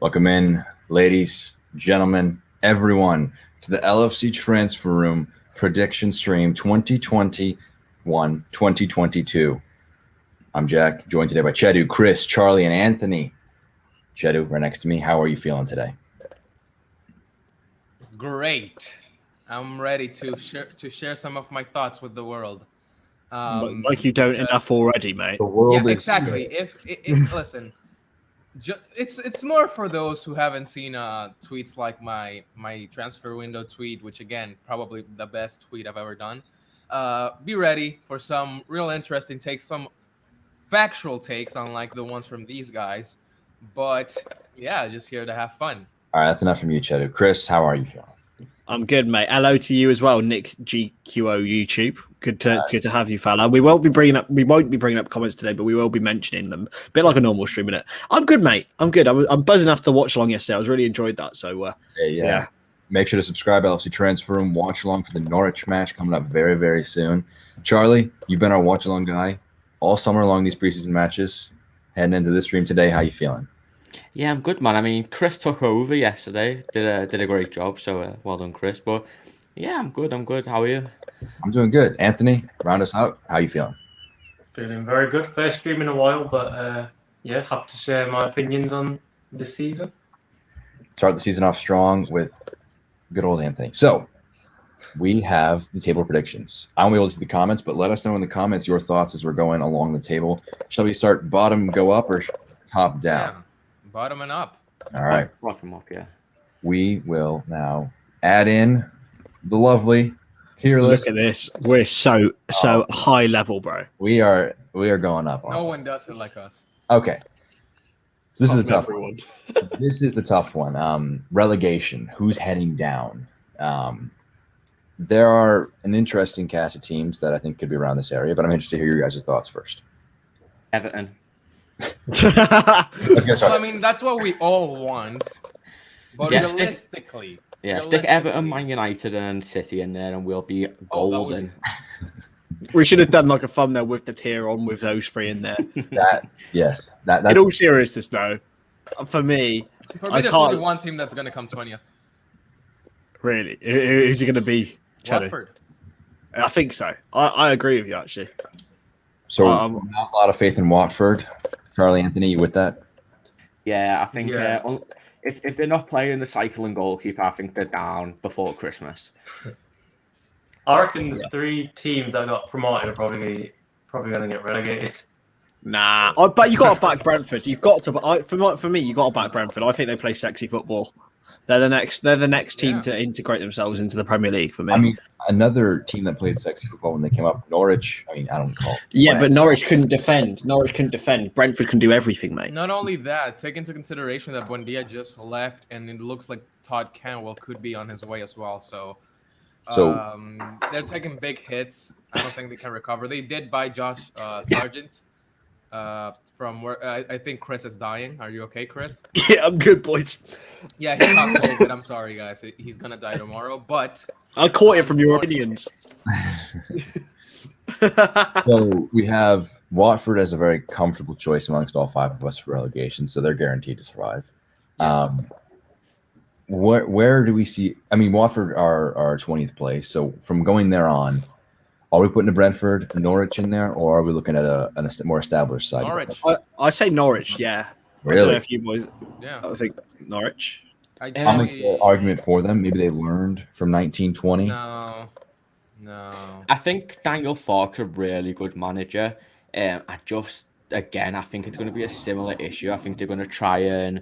Welcome in, ladies, gentlemen, everyone, to the LFC Transfer Room Prediction Stream 2021-2022. I'm Jack, joined today by Chedu, Chris, Charlie, and Anthony. Chedu, right next to me. How are you feeling today? Great. I'm ready to share some of my thoughts with the world. Like you don't enough already, mate. The world Yeah, is exactly. If listen, it's more for those who haven't seen tweets like my transfer window tweet, which again probably the best tweet I've ever done. Be ready for some real interesting takes, some factual takes, unlike the ones from these guys. But yeah, just here to have fun. All right, that's enough from you, Chedu. Chris, how are you feeling? I'm good, mate. Hello to you as well, Nick GQO YouTube. Good to have you, fella. We won't be bringing up comments today, but we will be mentioning them. A bit like a normal stream, innit? I'm good, mate. I'm good. I'm buzzing after the watch along yesterday. I was really enjoyed that. So yeah. Make sure to subscribe, LFC Transfer Room. Watch along for the Norwich match coming up very, very soon. Charlie, you've been our watch along guy all summer long, these preseason matches. Heading into this stream today, how you feeling? Yeah, I'm good, man. I mean, Chris took over yesterday. Did a great job. So well done, Chris. But yeah, I'm good. How are you? I'm doing good. Anthony, round us out. How you feeling? Feeling very good. First stream in a while, but yeah, happy to share my opinions on this season. Start the season off strong with good old Anthony. So we have the table predictions. I won't be able to see the comments, but let us know in the comments your thoughts as we're going along the table. Shall we start bottom go up or top down? Yeah. Bottom and up. All right. Rock 'em up, yeah. We will now add in the lovely tier list. Look at this. We're so high level, bro. We are going up. No one does it like us. Okay. So this is a tough one. This is the tough one. Relegation. Who's heading down? There are an interesting cast of teams that I think could be around this area, but I'm interested to hear your guys' thoughts first. Everton. Let's get So, I started. mean, that's what we all want. But Yeah, realistically, Stick Everton, Man United, and City in there, and we'll be golden. We should have done like a thumbnail with the tier on with those three in there. That's In all seriousness, though, for me, there's only one team that's going to come 20th. really, who's it going to be? Chedu? Watford. I think so. I agree with you, actually. so not a lot of faith in Watford. Charlie, Anthony, you with that? Yeah, I think Yeah. If they're not playing the cycling goalkeeper, I think they're down before Christmas. I reckon the three teams that got promoted are probably going to get relegated. Nah, but you got to back Brentford. You've got to. For me, you got to back Brentford. I think they play sexy football. They're the next team to integrate themselves into the Premier League for me. I mean, another team that played sexy football when they came up, Norwich. I mean, I don't call it. Yeah, but Norwich couldn't defend. Brentford can do everything, mate. Not only that, take into consideration that Buendia just left, and it looks like Todd Cantwell could be on his way as well. So they're taking big hits. I don't think they can recover. They did buy Josh Sargent from where I think Chris is dying. Are you okay, Chris? Yeah, I'm good, boys. Yeah, he's not COVID. I'm sorry, guys. He's gonna die tomorrow. But I caught it from your opinions. So we have Watford as a very comfortable choice amongst all five of us for relegation, so they're guaranteed to survive. Yes. Where do we see? I mean, Watford are 20th place. So from going there on, are we putting the Brentford, Norwich in there, or are we looking at a more established side? Norwich. I say Norwich. Yeah. I don't know Really? if you boys. Yeah. I think Norwich. I I'll make the argument for them. Maybe they learned from 1920. No. I think Daniel Farke's a really good manager. I think it's going to be a similar issue. I think they're going to try and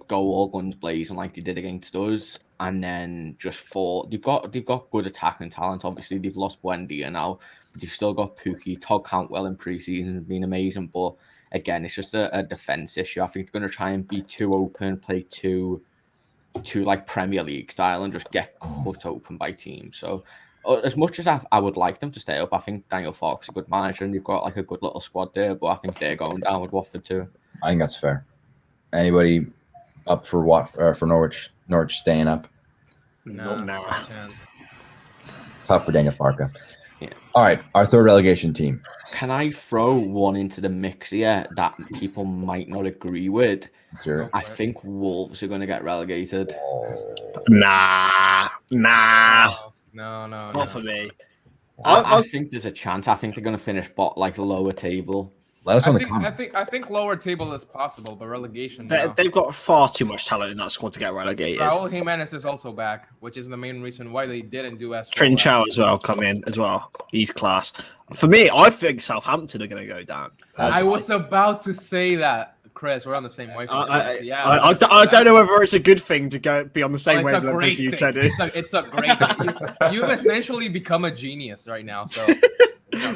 go all guns blazing like they did against us, and then just fall. They've got good attacking talent. Obviously, they've lost Buendia now, but they've still got Pookie. Todd Cantwell in pre-season has been amazing, but again, it's just a defense issue. I think they're going to try and be too open, play too like Premier League style, and just get cut open by teams. So as much as I would like them to stay up, I think Daniel Farke's a good manager, and they've got a good little squad there. But I think they're going down with Watford too. I think that's fair. Anybody up for for Norwich? Norwich staying up. No. Nah. Chance. Tough for Daniel Farke. All right, our third relegation team. Can I throw one into the mix here that people might not agree with? Sir. I think Wolves are going to get relegated. Nah. No. Not for me. I think there's a chance. I think they're going to finish like lower table. Let us know I in the think comments. I think lower table is possible, but relegation. They've got far too much talent in that squad to get relegated. Raul Jimenez is also back, which is the main reason why they didn't do as well. Trinchao as well come in as well. He's class. For me, I think Southampton are going to go down. I was about to say that, Chris. We're on the same wavelength. I don't know whether it's a good thing to be on the same wavelength as you, Chedu. It's a great. You've essentially become a genius right now. So.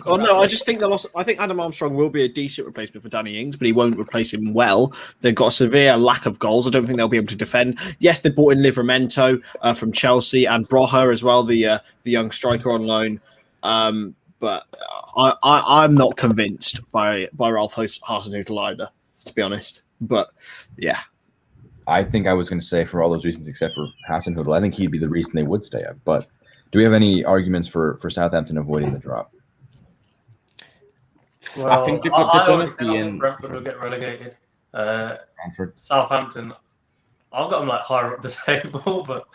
Well, no, I just think I think Adam Armstrong will be a decent replacement for Danny Ings, but he won't replace him well. They've got a severe lack of goals. I don't think they'll be able to defend. Yes, they brought in Livramento from Chelsea and Broja as well, the young striker on loan. But I'm not convinced by Ralph Hasenhüttl either, to be honest. But yeah, I think I was going to say for all those reasons except for Hasenhüttl, I think he'd be the reason they would stay up. But do we have any arguments for Southampton avoiding the drop? Well, I think they're going to be in. Brentford will get relegated. Brentford. Southampton, I've got them like higher up the table, but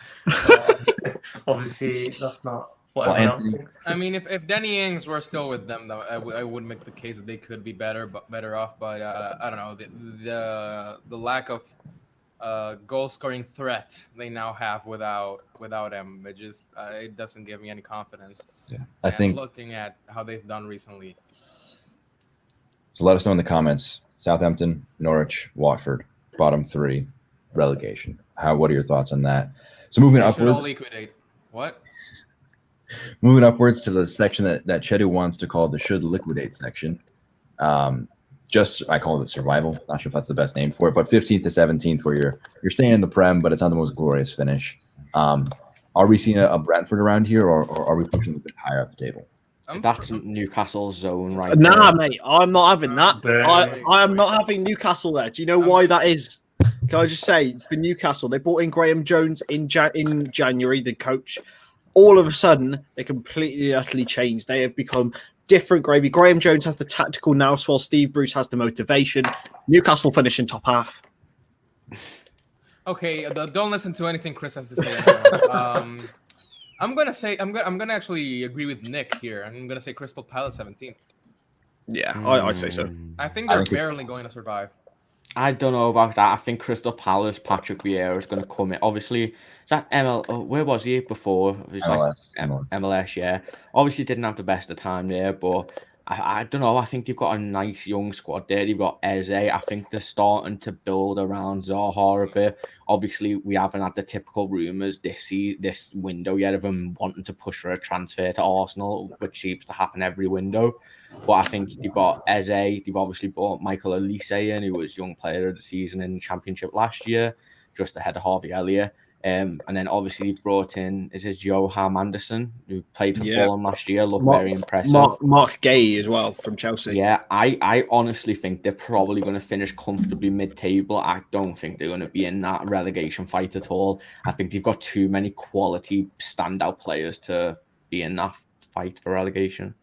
obviously that's not what everyone else thinks. I mean, if Danny Ings were still with them, though, I would make the case that they could be better off. But I don't know the lack of goal scoring threat they now have without him. It doesn't give me any confidence. Yeah, I think looking at how they've done recently. So let us know in the comments. Southampton, Norwich, Watford, bottom three, relegation. What are your thoughts on that? So moving They should all upwards. liquidate. What? Moving upwards to the section that Chedu wants to call the should liquidate section. I call it survival. Not sure if that's the best name for it, but 15th to 17th, where you're staying in the Prem, but it's not the most glorious finish. Are we seeing a Brentford around here, or are we pushing a bit higher up the table? That's Newcastle's zone, right? Nah, there. mate, I'm not having that. I am not having Newcastle there. Do you know why that is? Can I just say, for Newcastle, they brought in Graham Jones in January, the coach. All of a sudden, they completely utterly changed. They have become different gravy. Graham Jones has the tactical nous, while Steve Bruce has the motivation. Newcastle finish in top half. Okay, don't listen to anything Chris has to say. I'm gonna actually agree with Nick here. I'm gonna say Crystal Palace 17th. Yeah, I'd say so. I think they're barely going to survive. I don't know about that. I think Crystal Palace, Patrick Vieira is going to come in. Obviously, is that where was he before? It was MLS. MLS, yeah. Obviously, didn't have the best of time there, but I don't know. I think they've got a nice young squad there. They've got Eze. I think they're starting to build around Zaha a bit. Obviously, we haven't had the typical rumours this window yet of them wanting to push for a transfer to Arsenal, which seems to happen every window. But I think you've got Eze. They've obviously brought Michael Olise in, who was young player of the season in the Championship last year, just ahead of Harvey Elliott. And then obviously you've brought in Johan Anderson, who played for Fulham last year, looked very impressive. Mark Gay as well from Chelsea. Yeah, I honestly think they're probably going to finish comfortably mid-table. I don't think they're going to be in that relegation fight at all. I think they've got too many quality standout players to be in that fight for relegation.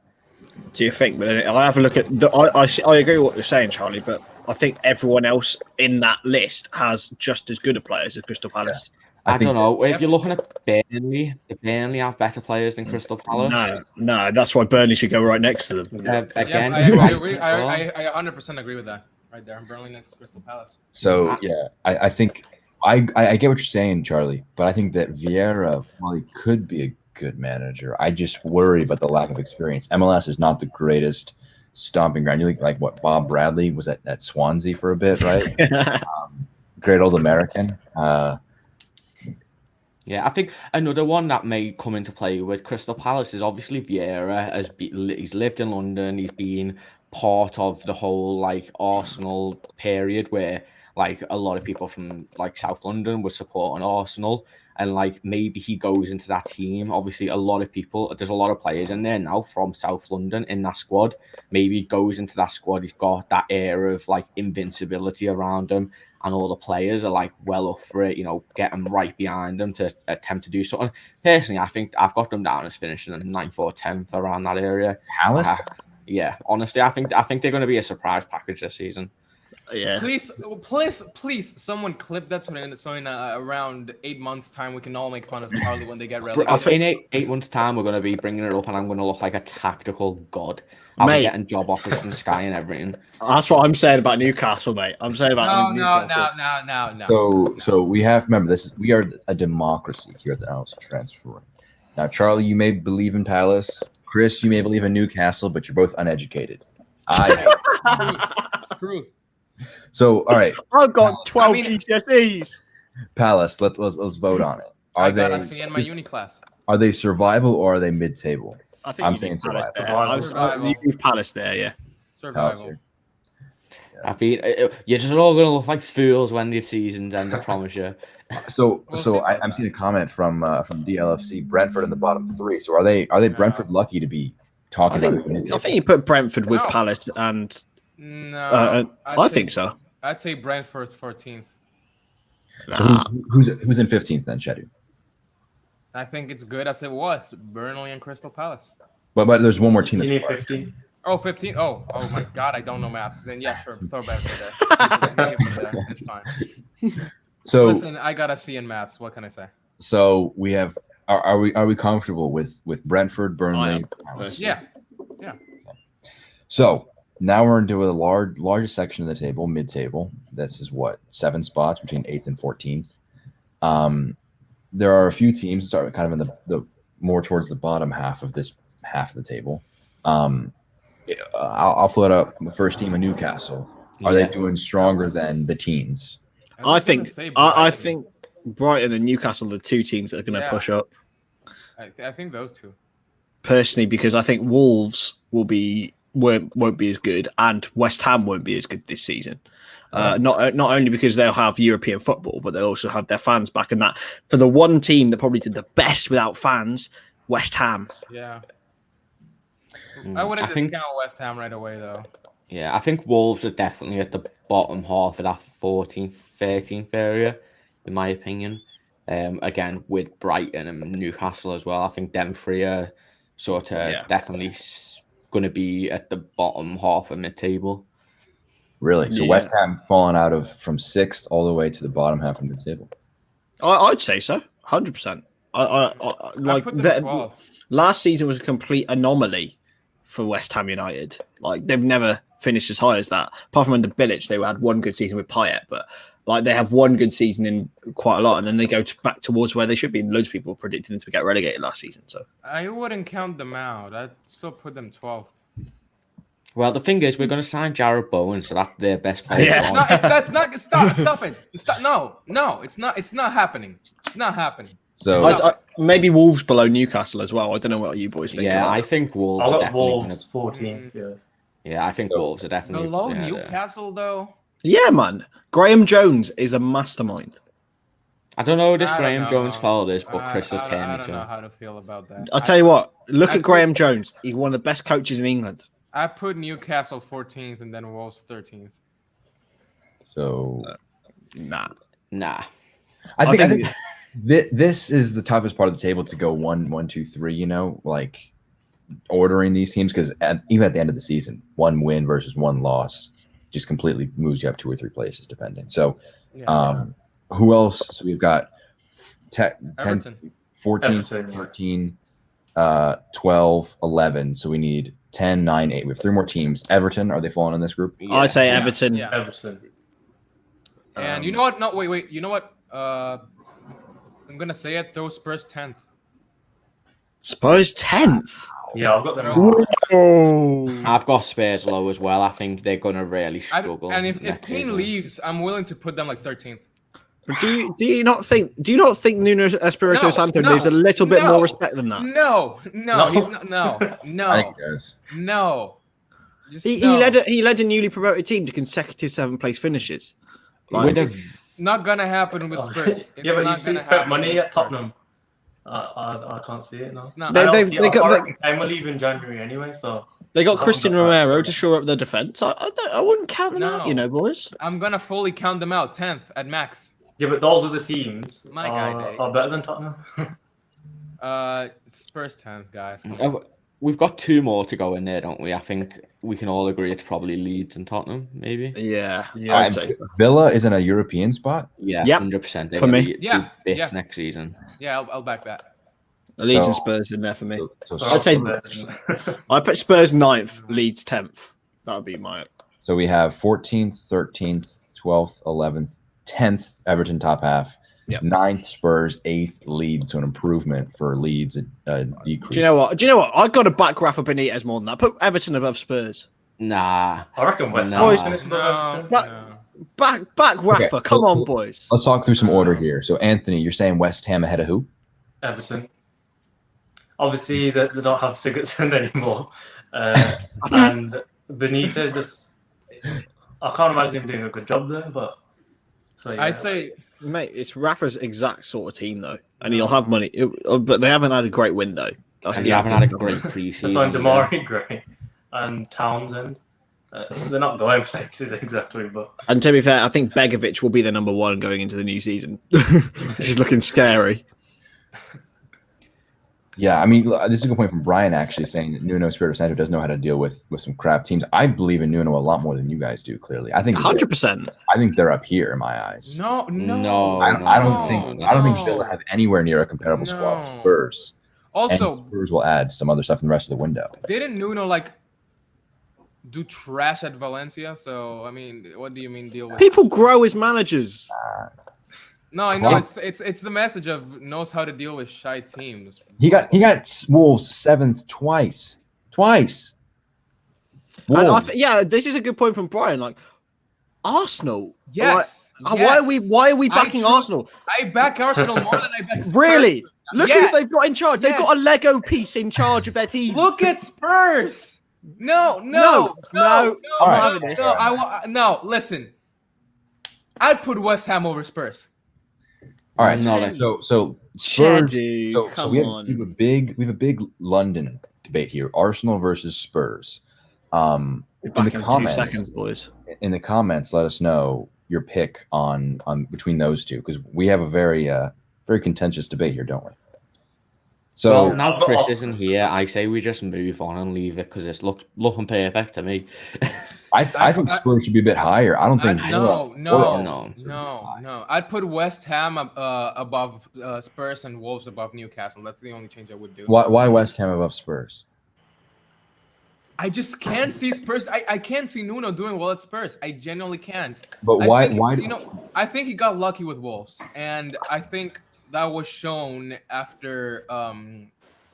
Do you think? But I have a look at. I agree with what you're saying, Charlie. But I think everyone else in that list has just as good a players as Crystal Palace. Yeah. I don't know. If you're looking at Burnley, Burnley have better players than Crystal Palace. No, that's why Burnley should go right next to them. Again, I agree. I 100% agree with that. Right there, Burnley next to Crystal Palace. So yeah, I think I get what you're saying, Charlie, but I think that Vieira, while he could be a good manager, I just worry about the lack of experience. MLS is not the greatest stomping ground. You like what Bob Bradley was at Swansea for a bit, right? Great old American. Yeah, I think another one that may come into play with Crystal Palace is obviously Vieira. He's lived in London. He's been part of the whole Arsenal period where like a lot of people from like South London were supporting Arsenal, and like maybe he goes into that team. Obviously, there's a lot of players in there now from South London in that squad. Maybe he goes into that squad. He's got that air of like invincibility around him, and all the players are like well up for it. Get them right behind them to attempt to do something. Personally, I think I've got them down as finishing in 9th or 10th around that area. Palace? Yeah, honestly, I think they're going to be a surprise package this season. Yeah. Please, someone clip that so in around 8 months' time we can all make fun of Charlie when they get relegated. I think in 8 months' time we're going to be bringing it up, and I'm going to look like a tactical god. I'll be getting job offers from Sky and everything. That's what I'm saying about Newcastle, mate. I'm saying about Newcastle. No. So we have remember we are a democracy here at the LFC Transfer Room. Now, Charlie, you may believe in Palace. Chris, you may believe in Newcastle, but you're both uneducated. Truth. So, all right. I've got 12 GCSEs. Palace, let's vote on it. I got C in my uni class. Are they survival or are they mid-table? I think I'm saying survival. You use Palace there, yeah. Survival. I mean, you're just all going to look like fools when the season's end, I promise you. So I'm seeing a comment from DLFC, Brentford in the bottom 3. So are they Brentford lucky to be talking about it? I think you put Brentford with Palace and No, I think so. I'd say Brentford 14th. So who's in 15th then, Chedu? I think it's good as it was. Burnley and Crystal Palace. But there's one more team. You need 15. Oh, 15. Oh my God, I don't know maths. Then yeah, sure, throw Brentford there. It's fine. So listen, I got a C in maths. What can I say? So we have. Are we comfortable with Brentford, Burnley? Yeah. So now we're into the largest section of the table, mid-table. This is 7 spots between 8th and 14th. There are a few teams that start kind of in the more towards the bottom half of this half of the table. I'll float up the first team of Newcastle. Are they doing stronger than the teens? I think Brighton and Newcastle are the 2 teams that are going to push up. I think those 2. Personally, because I think Wolves won't be as good, and West Ham won't be as good this season. Not only because they'll have European football, but they'll also have their fans back. And that for the one team that probably did the best without fans, West Ham. Yeah. I wouldn't discount West Ham right away, though. Yeah, I think Wolves are definitely at the bottom half of that 14th, 13th area, in my opinion. Again, with Brighton and Newcastle as well. I think them 3 are sort of definitely going to be at the bottom half of mid-table. Really? So West Ham falling out from 6th all the way to the bottom half of the table? I'd say so, 100%. I like that. Last season was a complete anomaly for West Ham United. Like they've never finished as high as that. Apart from under Bilic, they had one good season with Payet, but like they have one good season in quite a lot, and then they go back towards where they should be. And loads of people predicted them to get relegated last season. So I wouldn't count them out. I'd still put them 12th. Well, the thing is, we're going to sign Jared Bowen, so that's their best player. Yeah. Stop it. Stop. No, it's not. It's not happening. It's not happening. So maybe Wolves below Newcastle as well. I don't know what you boys think. Yeah, I think Wolves. I'll let Wolves 14th. Yeah, I think Wolves are definitely below Newcastle though. Yeah, man. Graham Jones is a mastermind. I don't know who this Graham Jones fellow is, but Chris has turned me to him. I don't know how to feel about that. I'll tell you what. Look at Graham Jones. He's one of the best coaches in England. I put Newcastle 14th and then Wolves 13th. So, nah. I think this is the toughest part of the table to go 1, 2, 3. You know, like ordering these teams because even at the end of the season, 1 win versus 1 loss just completely moves you up 2 or 3 places depending. So, who else? So we've got 10, 14, Everton, 13, 12, 11. So we need 10, 9, 8. We have 3 more teams. Everton, are they falling in this group? Yeah. I'd say Everton. Yeah. Everton. And you know what? No, wait. You know what? I'm going to say it. Throw Spurs 10th. Spurs 10th? Yeah, I've got them. Oh. I've got Spurs low as well. I think they're going to really struggle. And if Kane leaves, I'm willing to put them like 13th. But do you not think Nuno Espirito Santo deserves a little bit more respect than that? No, he's not. No. I think he does. No. He led a newly promoted team to consecutive 7th place finishes. With a Not gonna happen with Spurs. It's yeah, but not he gonna spent happen money with at Spurs. Tottenham. I can't see it now. It's not. They got I reckon Kane will leave in January anyway, so they got I've Christian got that. Romero to shore up their defense. I wouldn't count them No. out, you know, boys. I'm gonna fully count them out. 10th at max. Yeah, but those are the teams My guy, Dave. are better than Tottenham. Spurs 10th, guys. We've got 2 more to go in there, don't we? I think we can all agree it's probably Leeds and Tottenham, maybe. Yeah, Yeah, I'd say. Villa is in a European spot. Yeah, Yep. 100%. They're For gonna me. be Yeah, bits yeah. next season. Yeah, I'll back that. Leeds and So- Spurs in there for me. So, So I'd say- Arsenal- I put Spurs 9th, Leeds 10th. That would be my. so we have 14th, 13th, 12th, 11th, 10th Everton top half. Yep. 9th Spurs, 8th Leeds. So an improvement for Leeds, a decrease. Do you know what? I got to back Rafa Benitez more than that. Put Everton above Spurs. Nah. I reckon West No. Ham is finished above No, Everton. But- no. Back Rafa. Okay, Come so- on, boys. Let's talk through some order here. So Anthony, you're saying West Ham ahead of who? Everton. Obviously, they don't have Sigurdsson anymore, and Benitez just. I can't imagine him doing a good job there, but. So, yeah. I'd say Mate, it's Rafa's exact sort of team, though. And he'll have money. But they haven't had a great window. That's And the you haven't had a problem. great They preseason. signed Damari Gray and Townsend. They're not going places exactly, but And to be fair, I think Begovic will be the number 1 going into the new season. He's looking scary. Yeah, I mean, this is a good point from Brian actually saying that Nuno Espirito Santo does know how to deal with some crap teams. I believe in Nuno a lot more than you guys do. Clearly, I think 100%. I think they're up here in my eyes. no. I don't think no. Villa have anywhere near a comparable squad to No. Spurs. Also, And Spurs will add some other stuff in the rest of the window. didn't Nuno do trash at Valencia? So I mean, what do you mean deal with? People grow as managers. No, I know Well- it's the message of knows how to deal with shy teams. He got Wolves 7th twice. And Wolves. this is a good point from Brian. Like Arsenal. Yes. Like, yes. why are we I backing choose- Arsenal? I back Arsenal more than I back Spurs. Really? Look Yes. who they've got in charge. They've Yes. got a Lego piece in charge of their team. Look at Spurs. No. I'm not having this. No. Listen, I'd put West Ham over Spurs. All right. No, So Spurs. Chedu, So come we have on. a big London debate here: Arsenal versus Spurs. In Back the in 2 comments, seconds, boys. let us know your pick on between those two, because we have a very contentious debate here, don't we? So well, now Chris isn't here, I say we just move on and leave it because it's looking perfect to me. I think Spurs should be a bit higher. I don't think No. I'd put West Ham above Spurs and Wolves above Newcastle. That's the only change I would do. Why West Ham above Spurs? I just can't see Spurs. I can't see Nuno doing well at Spurs. I genuinely can't. But I why? think, I think he got lucky with Wolves, and I think that was shown after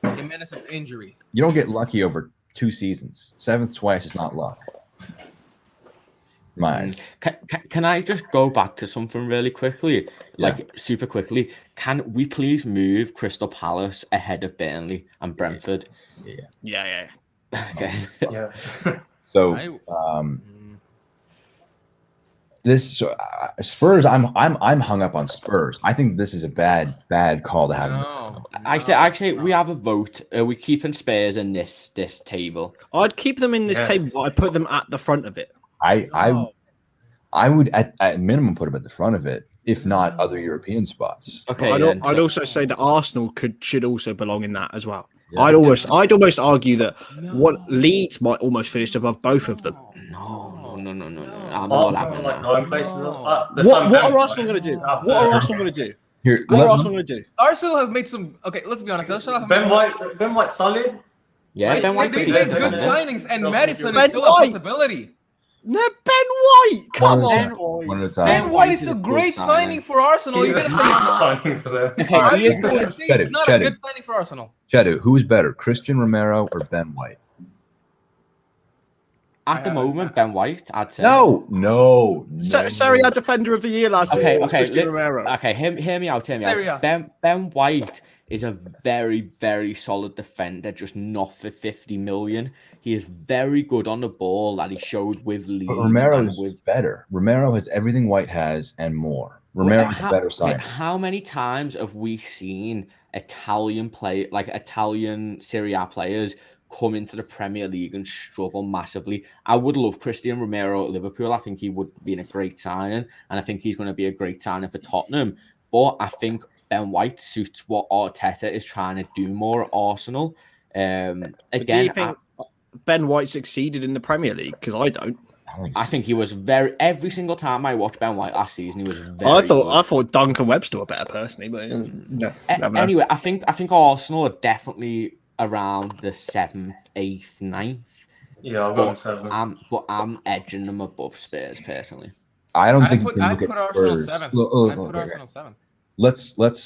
Jimenez's injury. You don't get lucky over 2 seasons. 7th twice is not luck. Mine. Can I just go back to something really quickly, super quickly? Can we please move Crystal Palace ahead of Burnley and Brentford? Yeah. Okay. yeah. So Spurs. I'm hung up on Spurs. I think this is a bad call to have. I say we have a vote. Are we keeping Spurs in this table? I'd keep them in this Yes. table, but I'd put them at the front of it. I would at minimum put them at the front of it, if not other European spots. Okay. I'd also say that Arsenal should also belong in that as well. Yeah. I'd almost argue that Leeds might almost finish above both of them. No. I'm not having that. Going places. What are Arsenal going to do? What are Arsenal going to do? Here, What are let's- Arsenal going to do? Arsenal have made some. Okay, let's be honest. Arsenal have made Ben White solid. Yeah, Ben White's They decent, made good isn't it? signings, and Madison Ben is still a White. possibility. No, Ben White. Come One on, at a boys. time. Ben Ben White White is is a a good great signing. signing for Arsenal. He's You're a gonna say signing for them. Okay, he is you're gonna say Chedu, it's not Chedu. a good signing for Arsenal. Chedu, who is better, Christian Romero or Ben White? at the moment Ben White. I'd say No. Serie A Defender of the Year last season. Okay, was Christian li- Romero. Okay, hear me out. Serie A. Ben White is a very, very solid defender, just not for 50 million. He is very good on the ball that he showed with Leeds. But Romero and is with better. Romero has everything White has and more. Romero is a better sign. How many times have we seen Italian Serie A players come into the Premier League and struggle massively? I would love Christian Romero at Liverpool. I think he would be a great signing, and I think he's going to be a great signing for Tottenham. But I think Ben White suits what Arteta is trying to do more at Arsenal. Again, do you think Ben White succeeded in the Premier League? Because I don't. I think he was every single time I watched Ben White last season, he was very I good. thought Duncan Webster were better personally, but no. Anyway, I think Arsenal are definitely around the 7th, 8th, 9th. Yeah, I'll go 7th. But I'm edging them above Spurs personally. I don't think I'd put Arsenal 7th. I'd put Arsenal 7th.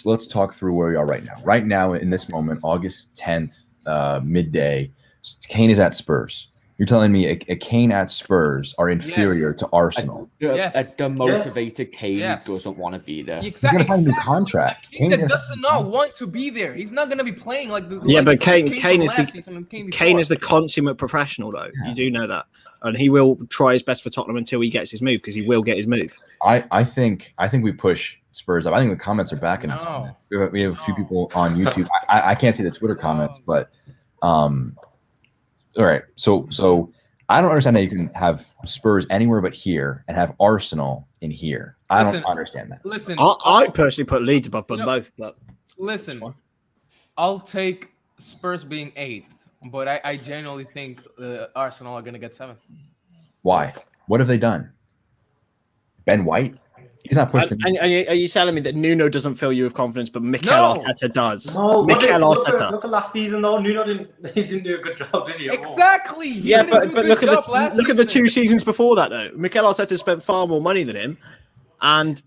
Let's talk through where we are right now. Right now, in this moment, August 10th, midday, Kane is at Spurs. You're telling me a Kane at Spurs are inferior to Arsenal? A demotivated Kane doesn't want to be there. Exactly. He's going to sign a new contract. Kane that does not want to be there. He's not going to be playing like this. Yeah, but Kane is the consummate professional, though. Yeah. You do know that, and he will try his best for Tottenham until he gets his move, because he will get his move. I think we push Spurs up. I think the comments are backing us. We have a few people on YouTube. I can't see the Twitter comments, but all right. So I don't understand how you can have Spurs anywhere but here and have Arsenal in here. I don't understand that. Listen, I personally put Leeds above both. But listen, I'll take Spurs being 8th, but I genuinely think Arsenal are going to get 7th. Why? What have they done? Ben White? He's not pushing. And are you telling me that Nuno doesn't fill you with confidence, but Mikel Arteta does? No, look at last season though. Nuno didn't do a good job, did he? Exactly. Yeah, but look at the 2 seasons before that though. Mikel Arteta spent far more money than him, and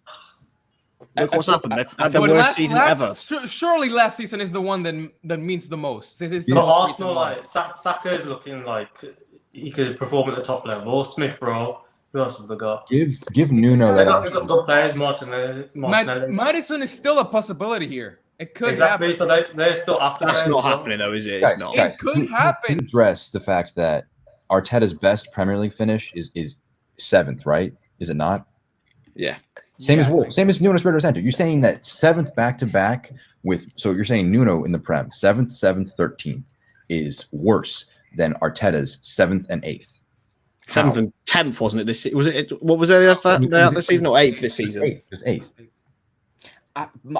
look what's happened. They've had the worst season ever. Surely last season is the one that means the most. Arsenal, like Saka is looking like he could perform at the top level. Smith Rowe. Who else have they got? Give Nuno that. They've got good players, Martinelli. Madison is still a possibility here. It could happen. So they're still after. That's not happening though, is it? It's not. It could happen. Address the fact that Arteta's best Premier League finish is 7th, right? Is it not? Yeah. Same as Nuno Espirito Santo. You're saying that 7th back to back so you're saying Nuno in the Prem 7th, 13th is worse than Arteta's 7th and 8th. 7th and 10th, wasn't it? This was it. What was there the season or 8th this season? It was 8th.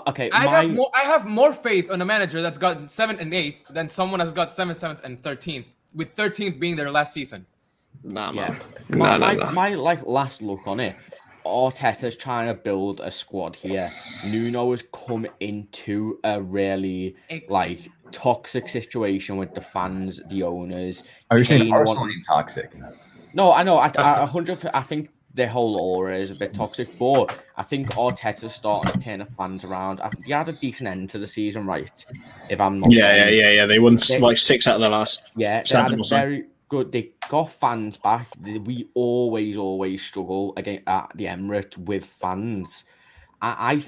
Okay, I have more faith on a manager that's got 7th and 8th than someone that's got 7th, and 13th. With 13th being their last season. My last look on it. Arteta's trying to build a squad here. Nuno has come into a really toxic situation with the fans, the owners. Are you saying Arsenal being toxic? No, I know. I 100%. I think the whole aura is a bit toxic, but I think Arteta's starting to turn the fans around. I think he had a decent end to the season, right? If I'm not. Yeah. They won 6 out of the last. Yeah, they had a very good. They got fans back. We always struggle at the Emirates with fans. I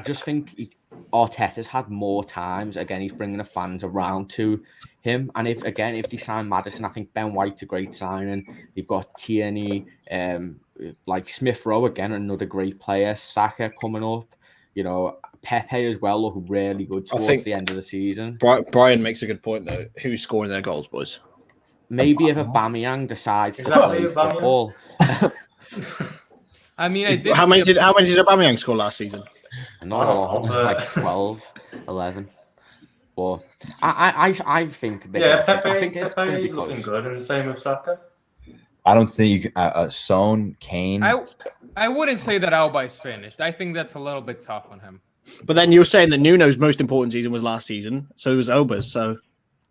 just think Arteta's had more times. Again, he's bringing the fans around to him. And if they sign Maddison, I think Ben White's a great signing. You've got Tierney, Smith Rowe again, another great player. Saka coming up. Pepe as well look really good towards the end of the season. Brian makes a good point though. Who's scoring their goals, boys? Maybe if Aubameyang decides to play football. I mean, how many did Aubameyang score last season? Not a lot, 12, 11. But I think Pepe's looking good, and the same with Saka. I don't think you can. Son, Kane. I wouldn't say that Alba's finished. I think that's a little bit tough on him. But then you're saying that Nuno's most important season was last season, so was Alba's. So,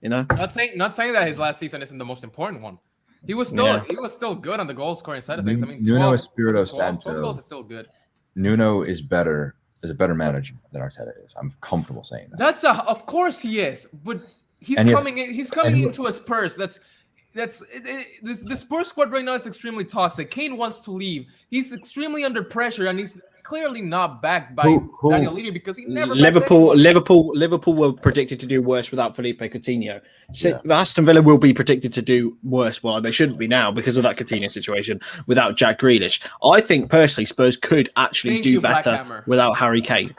not saying that his last season isn't the most important one. He was still good on the goal scoring side of things. I mean, Nuno Espirito Santo. 12 goals is still good. Nuno is a better manager than Arteta is. I'm comfortable saying that. Of course he is, but he's coming into a Spurs. The Spurs squad right now is extremely toxic. Kane wants to leave. He's extremely under pressure, and he's clearly not backed by Who- Daniel Levy because he never backs Liverpool, anyone. Liverpool were predicted to do worse without Felipe Coutinho. So Yeah. Aston Villa will be predicted to do worse. Well, they shouldn't be now because of that Coutinho situation without Jack Grealish. I think personally, Spurs could actually Thank do you, better Blackhammer. without Harry Kane.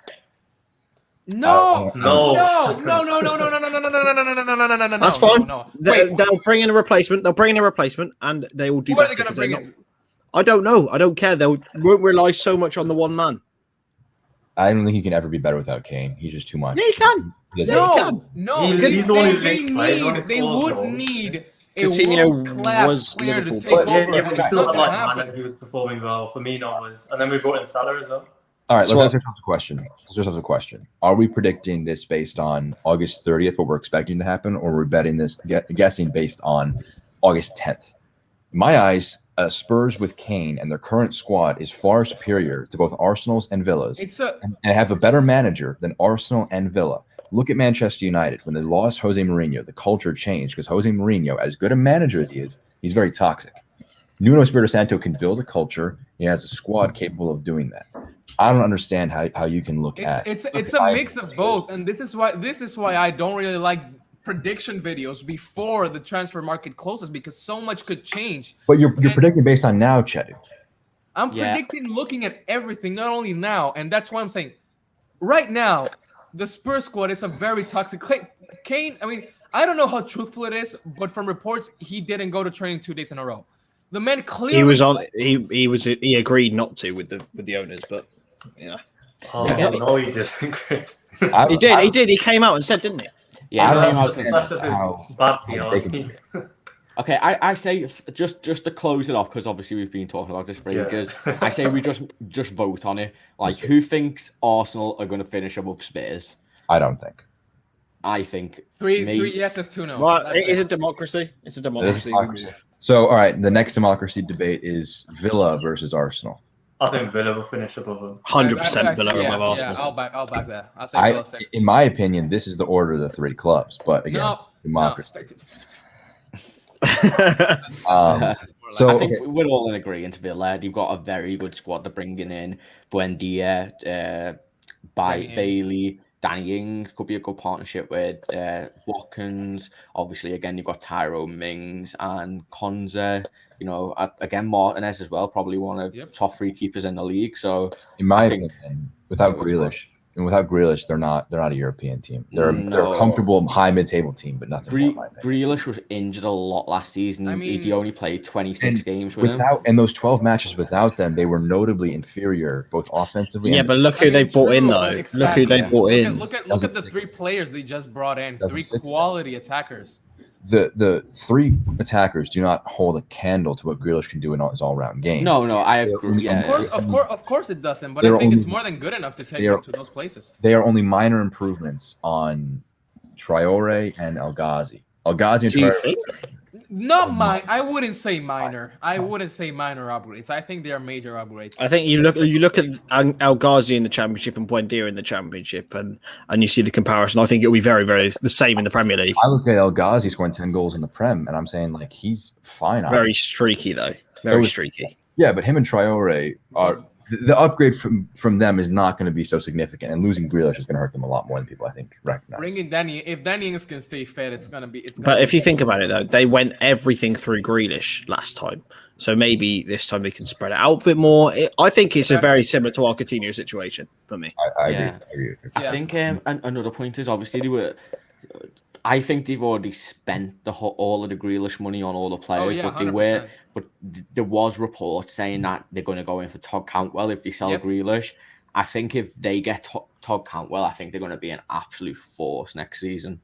No, No. no, no, no, no, no, no, no, no, no, no, no, no, no, no, no, no. That's fine. No. They'll bring in a replacement. They'll bring in a replacement, and they will do Who are better. they going to 'cause they're bring not- in? I don't know. I don't care. They won't rely so much on the one man. I don't think he can ever be better without Kane. He's just too much. Yeah, he can. He doesn't- Yeah. No. He's the one who makes plays on his They scores, would though. need a Coutinho world-class was player to Liverpool, take but- over. Yeah, and but we it's still not had going like to happen. Mane, he was performing well. Firmino was, and then we brought in Salah as well. All right, let's So- ask ourselves a question. Let's ask ourselves a question. Are we predicting this based on August 30th, what we're expecting to happen, or are we betting this, guessing based on August 10th? In my eyes, Spurs with Kane and their current squad is far superior to both Arsenal's and Villa's, and have a better manager than Arsenal and Villa. Look at Manchester United. When they lost Jose Mourinho, the culture changed because Jose Mourinho, as good a manager as he is, he's very toxic. Nuno Espirito Santo can build a culture. He has a squad capable of doing that. I don't understand how you can look at. It's a mix of both, and this is why I don't really like prediction videos before the transfer market closes because so much could change. But you're predicting based on now, Chedu. I'm predicting looking at everything, not only now, and that's why I'm saying right now the Spurs squad is a very toxic. Kane, I mean, I don't know how truthful it is, but from reports he didn't go to training 2 days in a row. The man clearly he agreed not to with the owners, but yeah. Oh, Yeah. no, he didn't, Chris. He did. He came out and said, didn't he? Yeah, I don't came out understand That's just his how- bad how PR. they Okay, I say just to close it off because obviously we've been talking about this for ages. I say we just vote on it. Like, who thinks Arsenal are going to finish above Spurs? I don't think. I think three yeses, 2 no's. Well, That's it is it. a democracy. It's a It is democracy. democracy. So, all right, the next democracy debate is Villa versus Arsenal. I think Villa will finish above him. 100% Villa Yeah, above yeah, Arsenal. I'll back that. I'll say Villa 6. In my opinion, this is the order of the three clubs. But again, No, democracy. No. So I think okay, we're all in agreement. Villa, they've got a very good squad. They're bringing in Buendia, Danny Ings. Bailey, Danny Ings could be a good partnership with Watkins. Obviously, again, you've got Tyrone Mings and Konza. You know, again, Martinez as well, probably one of top 3 keepers in the league. So, in my I think- opinion, without Grealish, they're not a European team. They're No. a comfortable high mid-table team, but nothing more. in my opinion. Grealish was injured a lot last season. I mean- he only played 26 games with him. And those 12 matches without them, they were notably inferior, both offensively. Yeah, and but look who they brought in, though. Exactly. Look who they brought in. Look at Doesn't the fix 3 players they just brought in. Doesn't 3 fix that. quality attackers. the 3 attackers do not hold a candle to what Grealish can do in his all-round game. No, I agree. Yeah. Of course it doesn't, but They're I think it's only- more than good enough to take they are- them to those places. They are only minor improvements on Traore and El Ghazi. El Ghazi and Do you Traore. think? Not mine. I wouldn't say minor. I wouldn't say minor upgrades. I think they are major upgrades. I think you look at El Ghazi in the Championship and Buendia in the Championship, and you see the comparison. I think it'll be very, very the same in the Premier League. I look at El Ghazi scoring 10 goals in the Prem, and I'm saying, like, he's fine. Very streaky, though. Very was- streaky. Yeah, but him and Traore are the upgrade from them is not going to be so significant, and losing Grealish is going to hurt them a lot more than people I think recognize. Bringing if Danny Ings can stay fit, it's gonna be. But if you think about it, though, they went everything through Grealish last time. So maybe this time they can spread it out a bit more. I think it's a very similar to our Coutinho situation for me. I Yeah. agree. I think another point is obviously I think they've already spent all of the Grealish money on all the players, yeah, but they 100%. were. But there was reports saying that they're going to go in for Todd Cantwell if they sell Grealish. I think if they get Todd Cantwell, I think they're going to be an absolute force next season.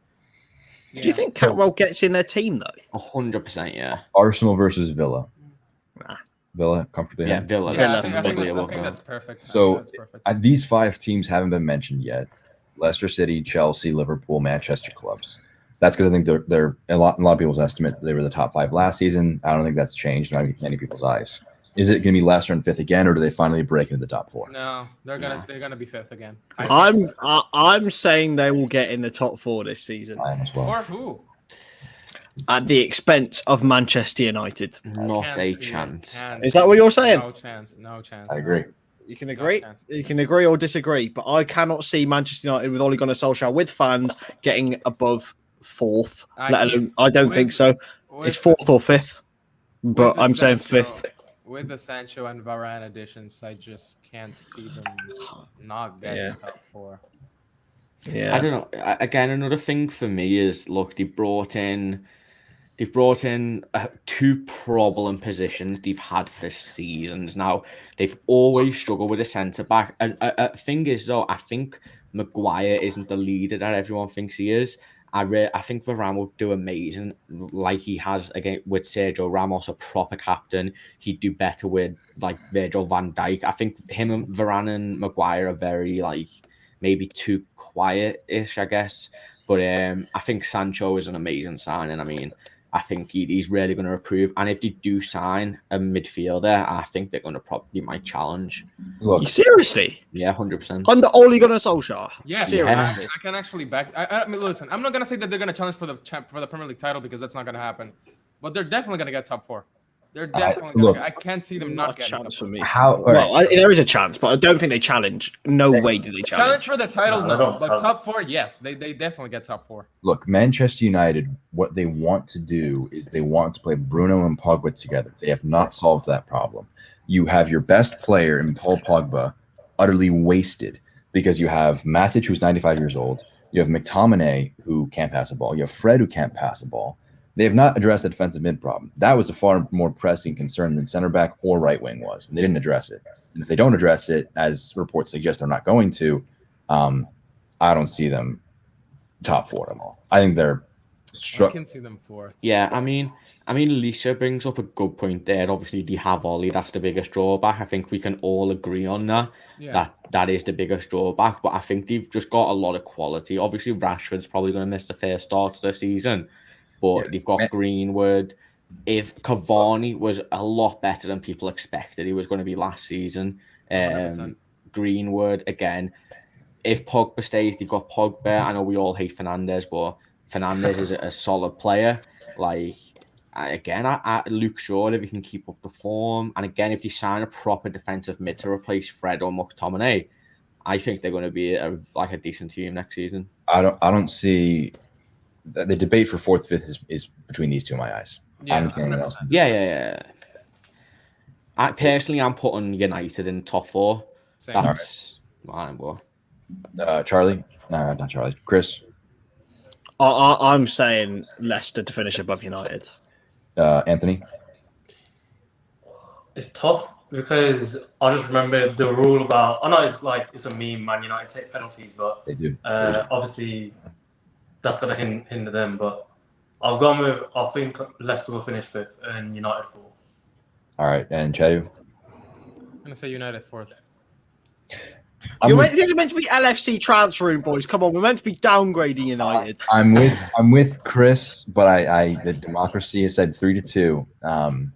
Do you think Cantwell gets in their team though? 100%, yeah. Arsenal versus Villa. Nah. Villa comfortably. Yeah, ahead? Villa. Yeah, I Villa think, comfortably I above think them. that's perfect. So, That's perfect. These 5 teams haven't been mentioned yet. Leicester City, Chelsea, Liverpool, Manchester clubs. That's because I think they're a lot of people's estimate they were the top 5 last season. I don't think that's changed in many people's eyes. Is it going to be Leicester in 5th again, or do they finally break into the top 4? No, they're gonna be 5th again. I'm saying they will get in the top 4 this season I am as well. Or who? at the expense of Manchester United. Not Can't a see it. chance. Can't Is see that what it. you're saying? No chance. No chance. I agree. You can No agree. chance. You can agree or disagree, but I cannot see Manchester United with Ole Gunnar Solskjaer with fans getting above fourth. I Let can't- alone, I don't with- think so. with It's the- fourth or fifth, but with the I'm saying Sancho- fifth. With the Sancho and Varane additions, I just can't see them not getting Yeah. top 4. Yeah, I don't know. Again, another thing for me is look, they've brought in 2 problem positions they've had for seasons now. They've always struggled with a centre back. And thing is though, I think Maguire isn't the leader that everyone thinks he is. I think Varane will do amazing, like he has again with Sergio Ramos, a proper captain. He'd do better with like Virgil van Dijk. I think him and Varane and Maguire are very like maybe too quiet-ish, I guess. But I think Sancho is an amazing signing. I mean, I think he's really going to improve. And if they do sign a midfielder, I think they're going to probably might challenge. Look, seriously, Yeah, 100%. under Ole Gunnar Solskjaer. Yeah, seriously. I can actually back. I mean, listen, I'm not gonna say that they're gonna challenge for the Premier League title because that's not gonna happen. But they're definitely gonna get top 4. They're definitely gonna. look, I can't see them Not not a getting chance top for 4. me. how? All Well, right. there is a chance, but I don't think they challenge. No way do they Challenge challenge. for the title, No, no. they don't But challenge. top 4, yes, they definitely get top 4. Look, Manchester United, what they want to do is they want to play Bruno and Pogba together. They have not solved that problem. You have your best player in Paul Pogba utterly wasted because you have Matic, who's 95 years old. You have McTominay, who can't pass a ball. You have Fred, who can't pass a ball. They have not addressed the defensive mid problem. That was a far more pressing concern than center back or right wing was, and they didn't address it. And if they don't address it, as reports suggest they're not going to, I don't see them top 4 at all. I think they're I can see them 4th. Yeah, I mean, Lisa brings up a good point there. Obviously, they have Ollie. That's the biggest drawback. I think we can all agree on that. Yeah. That is the biggest drawback. But I think they've just got a lot of quality. Obviously, Rashford's probably going to miss the first start of the season, but they've got Greenwood. If Cavani was a lot better than people expected he was going to be last season, 100%. Greenwood again. If Pogba stays, they've got Pogba. I know we all hate Fernandes, but Fernandes is a solid player. Like, again, I Luke Shaw, if he can keep up the form. And again, if they sign a proper defensive mid to replace Fred or McTominay, I think they're going to be a decent team next season. I don't see the debate for 4th, 5th is between these two in my eyes. Yeah, I don't see anything else. 100%. Yeah. I personally, I'm putting United in top 4. Same. That's mine, boy. Charlie? No, not Charlie. Chris? I'm saying Leicester to finish above United. Anthony? It's tough because I just remember the rule about. I know it's a meme. Man United take penalties, but They do. obviously that's gonna hinder them. But I've gone with. I think Leicester will finish 5th and United 4th. All right. And Chedu? I'm gonna say United 4th. This is meant to be LFC Transfer Room, boys. Come on, we're meant to be downgrading United. I'm with Chris, but I the democracy has said 3-2.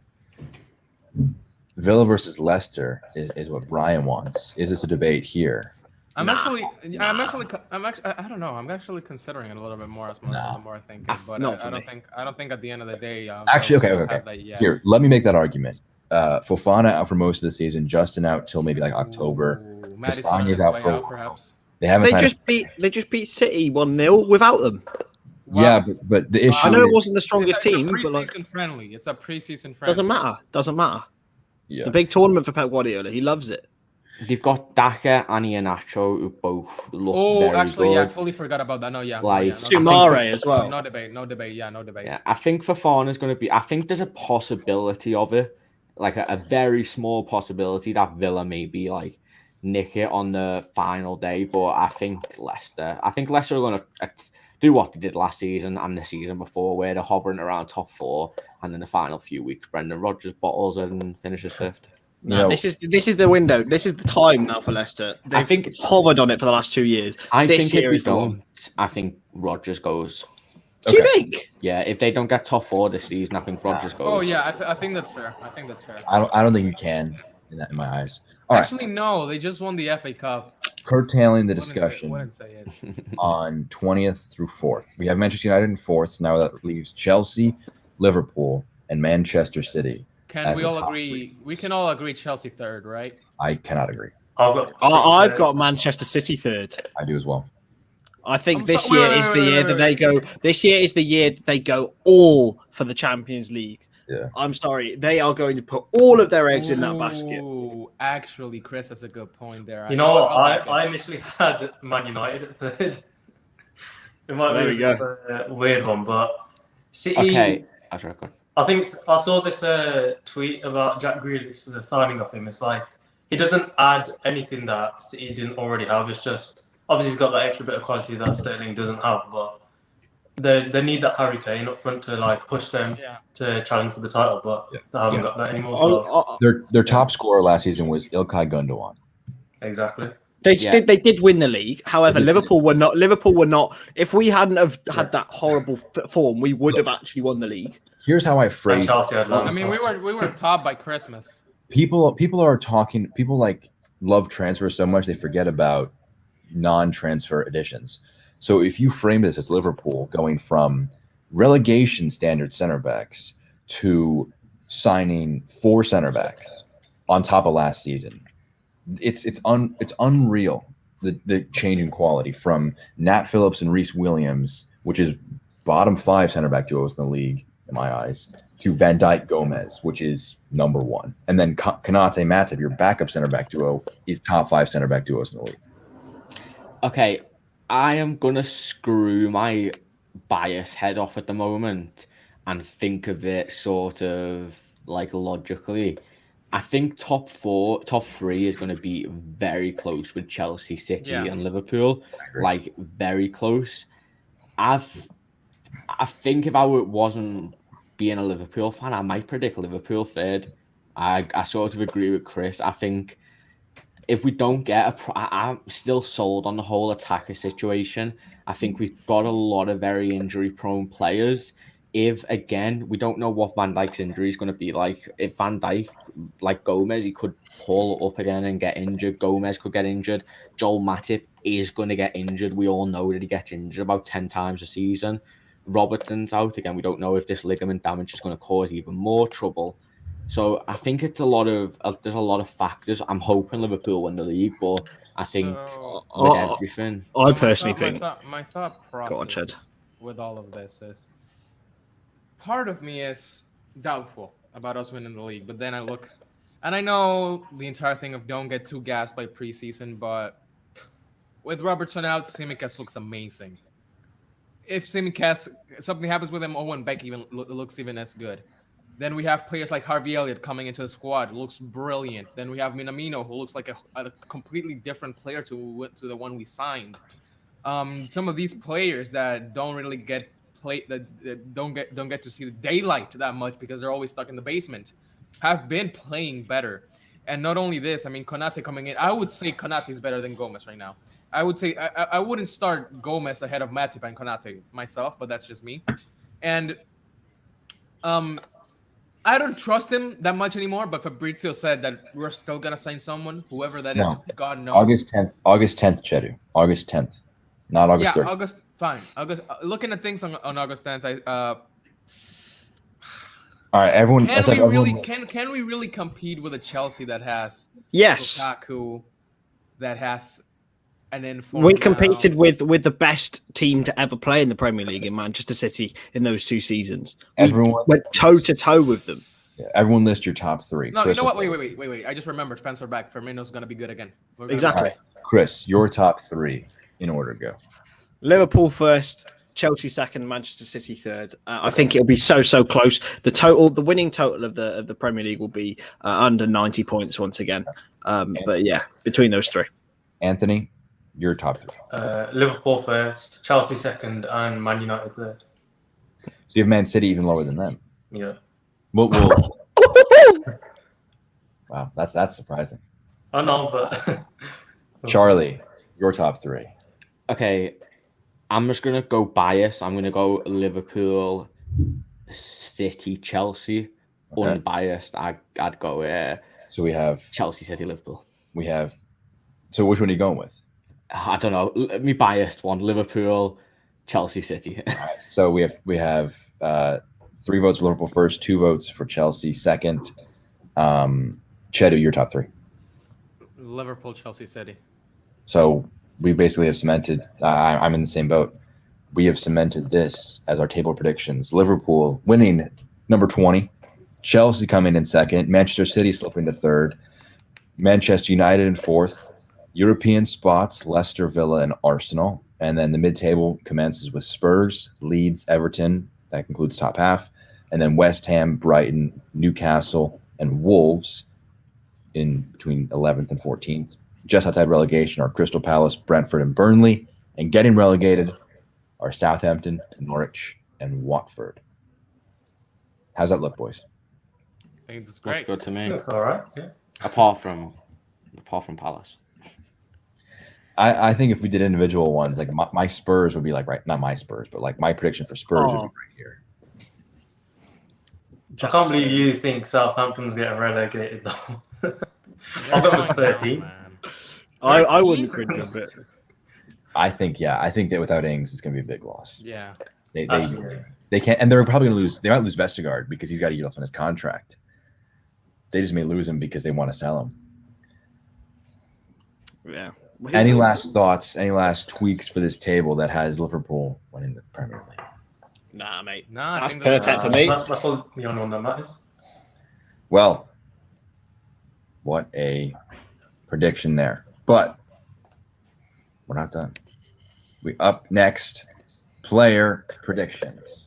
Villa versus Leicester is what Brian wants. Is this a debate here? I don't know. I'm actually considering it a little bit more the more I think it, but I don't think at the end of the day. Actually, okay. Here, let me make that argument. Fofana out for most of the season. Justin out till maybe like October. Matty's Castagne's out for perhaps. They haven't. They just beat City 1-0 without them. Yeah, but the issue. I know is, it wasn't the strongest team, It's a but like preseason friendly. It's a preseason friendly. doesn't matter. Yeah. It's a big tournament for Pep Guardiola. He loves it. They've got Daka and Iheanacho, who both look very actually, good. yeah, I fully forgot about that. No, yeah. Sumare as well. No debate. Yeah, no debate. Yeah, I think Fofana's going to be. I think there's a possibility of it, like a very small possibility that Villa maybe like nick it on the final day. But I think Leicester are going to do what they did last season and the season before, where they're hovering around top 4, and in the final few weeks, Brendan Rodgers bottles it and finishes 5th. No, this is the window. This is the time now for Leicester. They've hovered on it for the last 2 years. I this think year if is they the don't, one. I think Rodgers goes. Do you think? Yeah, if they don't get top 4 this season, I think Rodgers goes. Oh yeah, I think that's fair. I don't think you can in my eyes. All Actually, no. They just won the FA Cup. Curtailing the discussion Wouldn't say it. on 20th through 4th. We have Manchester United in 4th. Now that leaves Chelsea, Liverpool, and Manchester City. Can as we a all top agree? three. We can all agree Chelsea third, right? I cannot agree. I've got Manchester City third. I do as well. I think I'm this so- wait, year wait, is wait, the wait, year wait, that wait, they wait. go. This year is the year that they go all for the Champions League. Yeah. I'm sorry, they are going to put all of their eggs in that basket. Ooh, actually, Chris has a good point there. You know what? I'll back it. I initially had Man United at third. It might There be we a bit of a weird one, but City. Okay, I reckon. I think I saw this tweet about Jack Grealish, the signing of him. It's like he doesn't add anything that City didn't already have. It's just obviously he's got that extra bit of quality that Sterling doesn't have, but they need that Harry Kane up front to like push them to challenge for the title, but they haven't got that anymore. So. Their top scorer last season was Ilkay Gundogan. Exactly. They did win the league. However, Liverpool were not. Liverpool were not. If we hadn't have had that horrible form, we would have actually won the league. Here's how I phrase it. Chelsea had I mean, we were top by Christmas. People are talking. People like love transfers so much they forget about non-transfer additions. So if you frame this as Liverpool going from relegation standard center backs to signing 4 center backs on top of last season, it's unreal the change in quality from Nat Phillips and Reece Williams, which is bottom 5 center back duos in the league in my eyes, to Van Dijk Gomez, which is number 1, and then Konate Matip, your backup center back duo, is top 5 center back duos in the league. Okay, I am gonna screw my bias head off at the moment and think of it sort of like logically. I think top 3 is going to be very close with Chelsea, City, and Liverpool. Like very close. I think if I wasn't being a Liverpool fan, I might predict Liverpool third. I sort of agree with Chris. I think if we don't get I'm still sold on the whole attacker situation. I think we've got a lot of very injury-prone players. If, again, we don't know what Van Dijk's injury is going to be like. If Van Dijk, like Gomez, he could pull up again and get injured. Gomez could get injured. Joel Matip is going to get injured. We all know that he gets injured about 10 times a season. Robertson's out. Again, we don't know if this ligament damage is going to cause even more trouble. So I think it's there's a lot of factors. I'm hoping Liverpool win the league, but I think with everything... I personally think... My thought process with all of this is... Part of me is doubtful about us winning the league, but then I look, and I know the entire thing of don't get too gassed by preseason, but with Robertson out, Tsimikas looks amazing. If Tsimikas, something happens with him, Owen Beck even looks even as good. Then we have players like Harvey Elliott coming into the squad, looks brilliant. Then we have Minamino, who looks like a completely different player to the one we signed. Some of these players that don't really get that don't get to see the daylight that much because they're always stuck in the basement, have been playing better. And not only this, I mean, Konate coming in, I would say Konate is better than Gomez right now. I would say I wouldn't start Gomez ahead of Matip and Konate myself, but that's just me. And I don't trust him that much anymore, but Fabrizio said that we're still gonna sign someone, whoever that is, God knows. August 10th, Chedu. August 10th. Not August 3rd. August. Fine. August. Looking at things on August 10th, all right, everyone. Can we really compete with a Chelsea that has Lukaku, that has an informed? We competed with the best team to ever play in the Premier League in Manchester City in those 2 seasons. Everyone went toe to toe with them. Yeah, everyone list your top 3. No, Chris, you know what? Wait. I just remembered Spencer back. Firmino's going to be good again. Exactly. Right. Chris, your top 3 in order to go. Liverpool first, Chelsea second, Manchester City third. I think it'll be so close. The winning total of the Premier League will be under 90 points once again. But yeah, between those 3. Anthony, your top 3. Liverpool first, Chelsea second, and Man United third. So you have Man City even lower than them. Yeah. Well, wow, that's surprising. I know, but Charlie, your top 3. Okay, I'm just gonna go bias. I'm gonna go Liverpool, City, Chelsea. Okay. Unbiased, I'd go. So we have Chelsea, City, Liverpool. We have. So which one are you going with? I don't know. Me biased one: Liverpool, Chelsea, City. All right, so we have 3 votes for Liverpool first, 2 votes for Chelsea second. Chedu, your top 3. Liverpool, Chelsea, City. So we basically have cemented. I'm in the same boat. We have cemented this as our table predictions. Liverpool winning number 20. Chelsea coming in second. Manchester City slipping to third. Manchester United in fourth. European spots, Leicester, Villa, and Arsenal. And then the mid-table commences with Spurs, Leeds, Everton. That concludes top half. And then West Ham, Brighton, Newcastle, and Wolves in between 11th and 14th. Just outside relegation are Crystal Palace, Brentford, and Burnley. And getting relegated are Southampton, Norwich, and Watford. How's that look, boys? I think it's Looks great. good to me. Looks all right. Yeah. Apart from Palace. I think if we did individual ones, like my Spurs would be like right, not my Spurs, but like my prediction for Spurs would be right here. I can't believe you think Southampton's getting relegated though. I thought it was 13. I wouldn't cringe a bit. I think that without Ings, it's going to be a big loss. Yeah. They can't, and they're probably going to lose. They might lose Vestergaard because he's got a year left on his contract. They just may lose him because they want to sell him. Yeah. Any last thoughts? Any last tweaks for this table that has Liverpool winning the Premier League? Nah, mate. Nah, I That's think perfect for me. That's all the only one that matters. Well, what a prediction there. But we're not done. We up next, player predictions.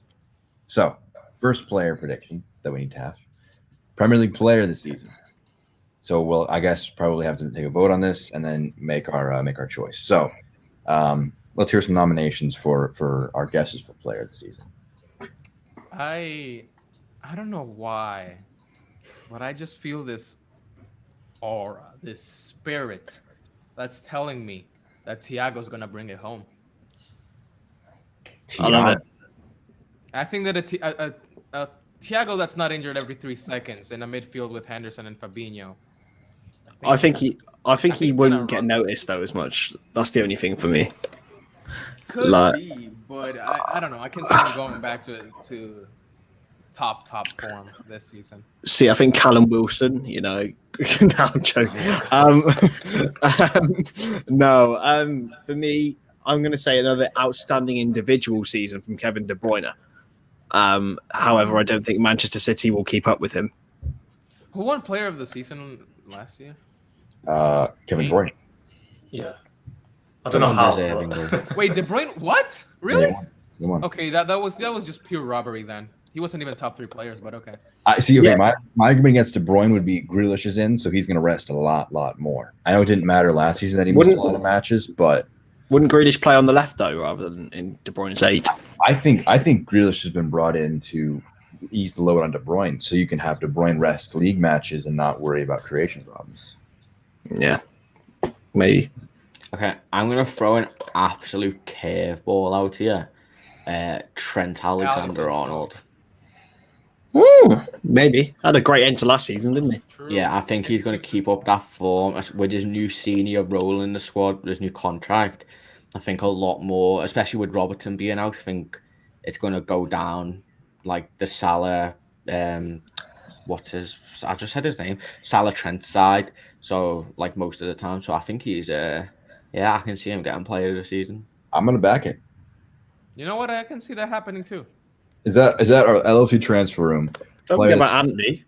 So, first player prediction that we need to have. Premier League player of the season. So we'll, I guess, probably have to take a vote on this and then make our choice. So, let's hear some nominations for our guesses for player of the season. I don't know why, but I just feel this aura, this spirit that's telling me that Thiago's gonna bring it home. I love it. I think that a Thiago that's not injured every 3 seconds in a midfield with Henderson and Fabinho. I think he he's gonna wouldn't get run. noticed though as much. That's the only thing for me. Could Like- be, but I don't know. I can see him going back to top form this season. See, I think Callum Wilson, no, I'm joking. For me, I'm going to say another outstanding individual season from Kevin De Bruyne. However, I don't think Manchester City will keep up with him. Who won Player of the Season last year? Kevin De Bruyne. Yeah. I don't know how. Wait, De Bruyne? What? Really? They won. Okay, that was just pure robbery then. He wasn't even top 3 players, but okay. I see. Okay, Yeah. my argument against De Bruyne would be Grealish is in, so he's going to rest a lot more. I know it didn't matter last season that he missed a lot of matches, but Wouldn't Grealish play on the left though, rather than in De Bruyne's 8? I think Grealish has been brought in to ease the load on De Bruyne, so you can have De Bruyne rest league matches and not worry about creation problems. Yeah, maybe. Okay, I'm going to throw an absolute curveball out here. Trent Alexander-Arnold. Maybe. Had a great end to last season, didn't he? True. Yeah, I think he's going to keep up that form with his new senior role in the squad, with his new contract. I think a lot more, especially with Robertson being out, I think it's going to go down like the Salah, I just said his name, Salah Trent side. So, like most of the time. So, I think he's, I can see him getting player of the season. I'm going to back it. You know what? I can see that happening too. Is that our LFC Transfer Room? Don't forget about Anthony.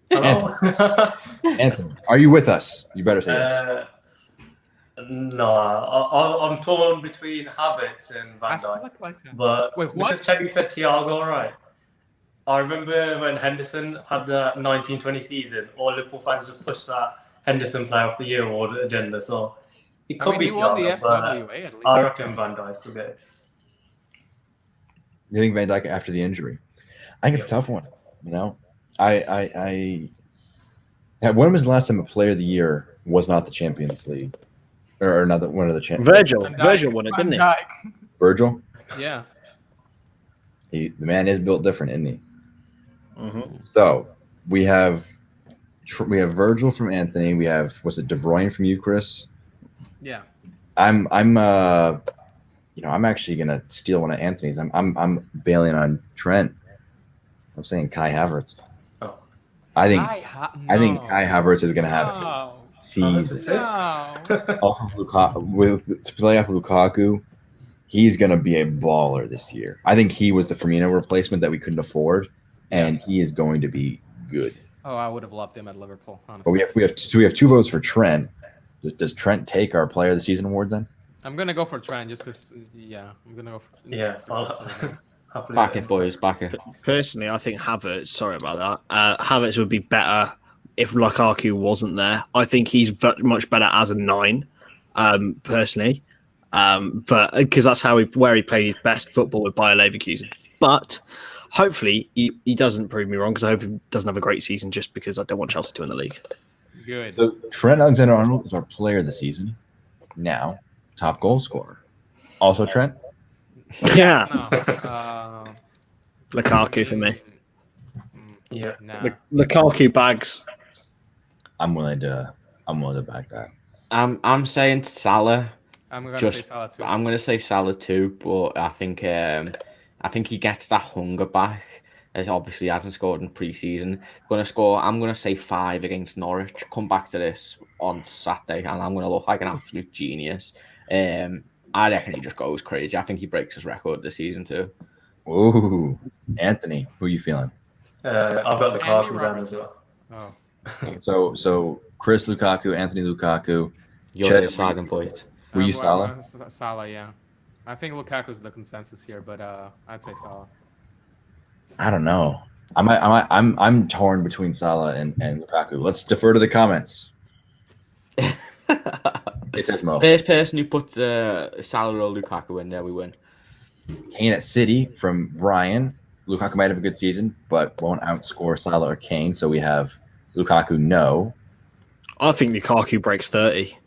Hello? Anthony, are you with us? You better say yes. No, I'm torn between Havertz and Van I still Dijk. like that. But Wait, what? because Chedu said Thiago, right? I remember when Henderson had the 1920 season, all Liverpool fans just pushed that Henderson Player of the Year award agenda. So it could be he won the Thiago, but FWA at least. I reckon Van Dijk will get it. You think Van Dijk after the injury? I think it's a tough one. When was the last time a Player of the Year was not the Champions League or another one of the champions? Virgil won it, didn't he? Virgil. Yeah. The man is built different, isn't he? Mm-hmm. So we have Virgil from Anthony. We have De Bruyne from you, Chris? Yeah. I'm actually gonna steal one of Anthony's. I'm bailing on Trent. I'm saying Kai Havertz. Oh. I think No. Kai Havertz is going to have No. That's season sick. No. off of Lukaku to play off of Lukaku. He's going to be a baller this year. I think he was the Firmino replacement that we couldn't afford, and he is going to be good. Oh, I would have loved him at Liverpool, honestly. But we have 2 votes for Trent. Does Trent take our Player of the Season award then? I'm gonna go for Trent just because. Yeah, I'm gonna go for. Yeah, for happily Back it, boys. Back it. Personally, I think Havertz. Sorry about that. Havertz would be better if Lukaku wasn't there. I think he's much better as a 9. Personally, but because that's where he played his best football with Bayer Leverkusen. But hopefully he doesn't prove me wrong, because I hope he doesn't have a great season, just because I don't want Chelsea to win the league. Good. So Trent Alexander-Arnold is our Player of the Season. Now, top goal scorer. Also Trent? Yeah, No. Lukaku for me. Yeah. Nah. Lukaku bags. I'm willing to back that. I'm saying Salah. I'm gonna say Salah too. I'm gonna say Salah too, but I think he gets that hunger back. As obviously hasn't scored in pre-season. I'm gonna say 5 against Norwich. Come back to this on Saturday, and I'm gonna look like an absolute genius. I reckon he just goes crazy. I think he breaks his record this season too. Ooh, Anthony, who are you feeling? I've got the Andy Lukaku down as well. Oh. So Chris Lukaku, Anthony Lukaku. You're Chet, deciding point. Were you Salah? Salah, yeah. I think Lukaku's the consensus here, but I'd say Salah. I don't know. I'm torn between Salah and Lukaku. Let's defer to the comments. It says Mo. First person who puts Salah or Lukaku in there, we win. Kane at City from Brian. Lukaku might have a good season, but won't outscore Salah or Kane. So we have Lukaku, no. I think Lukaku breaks 30.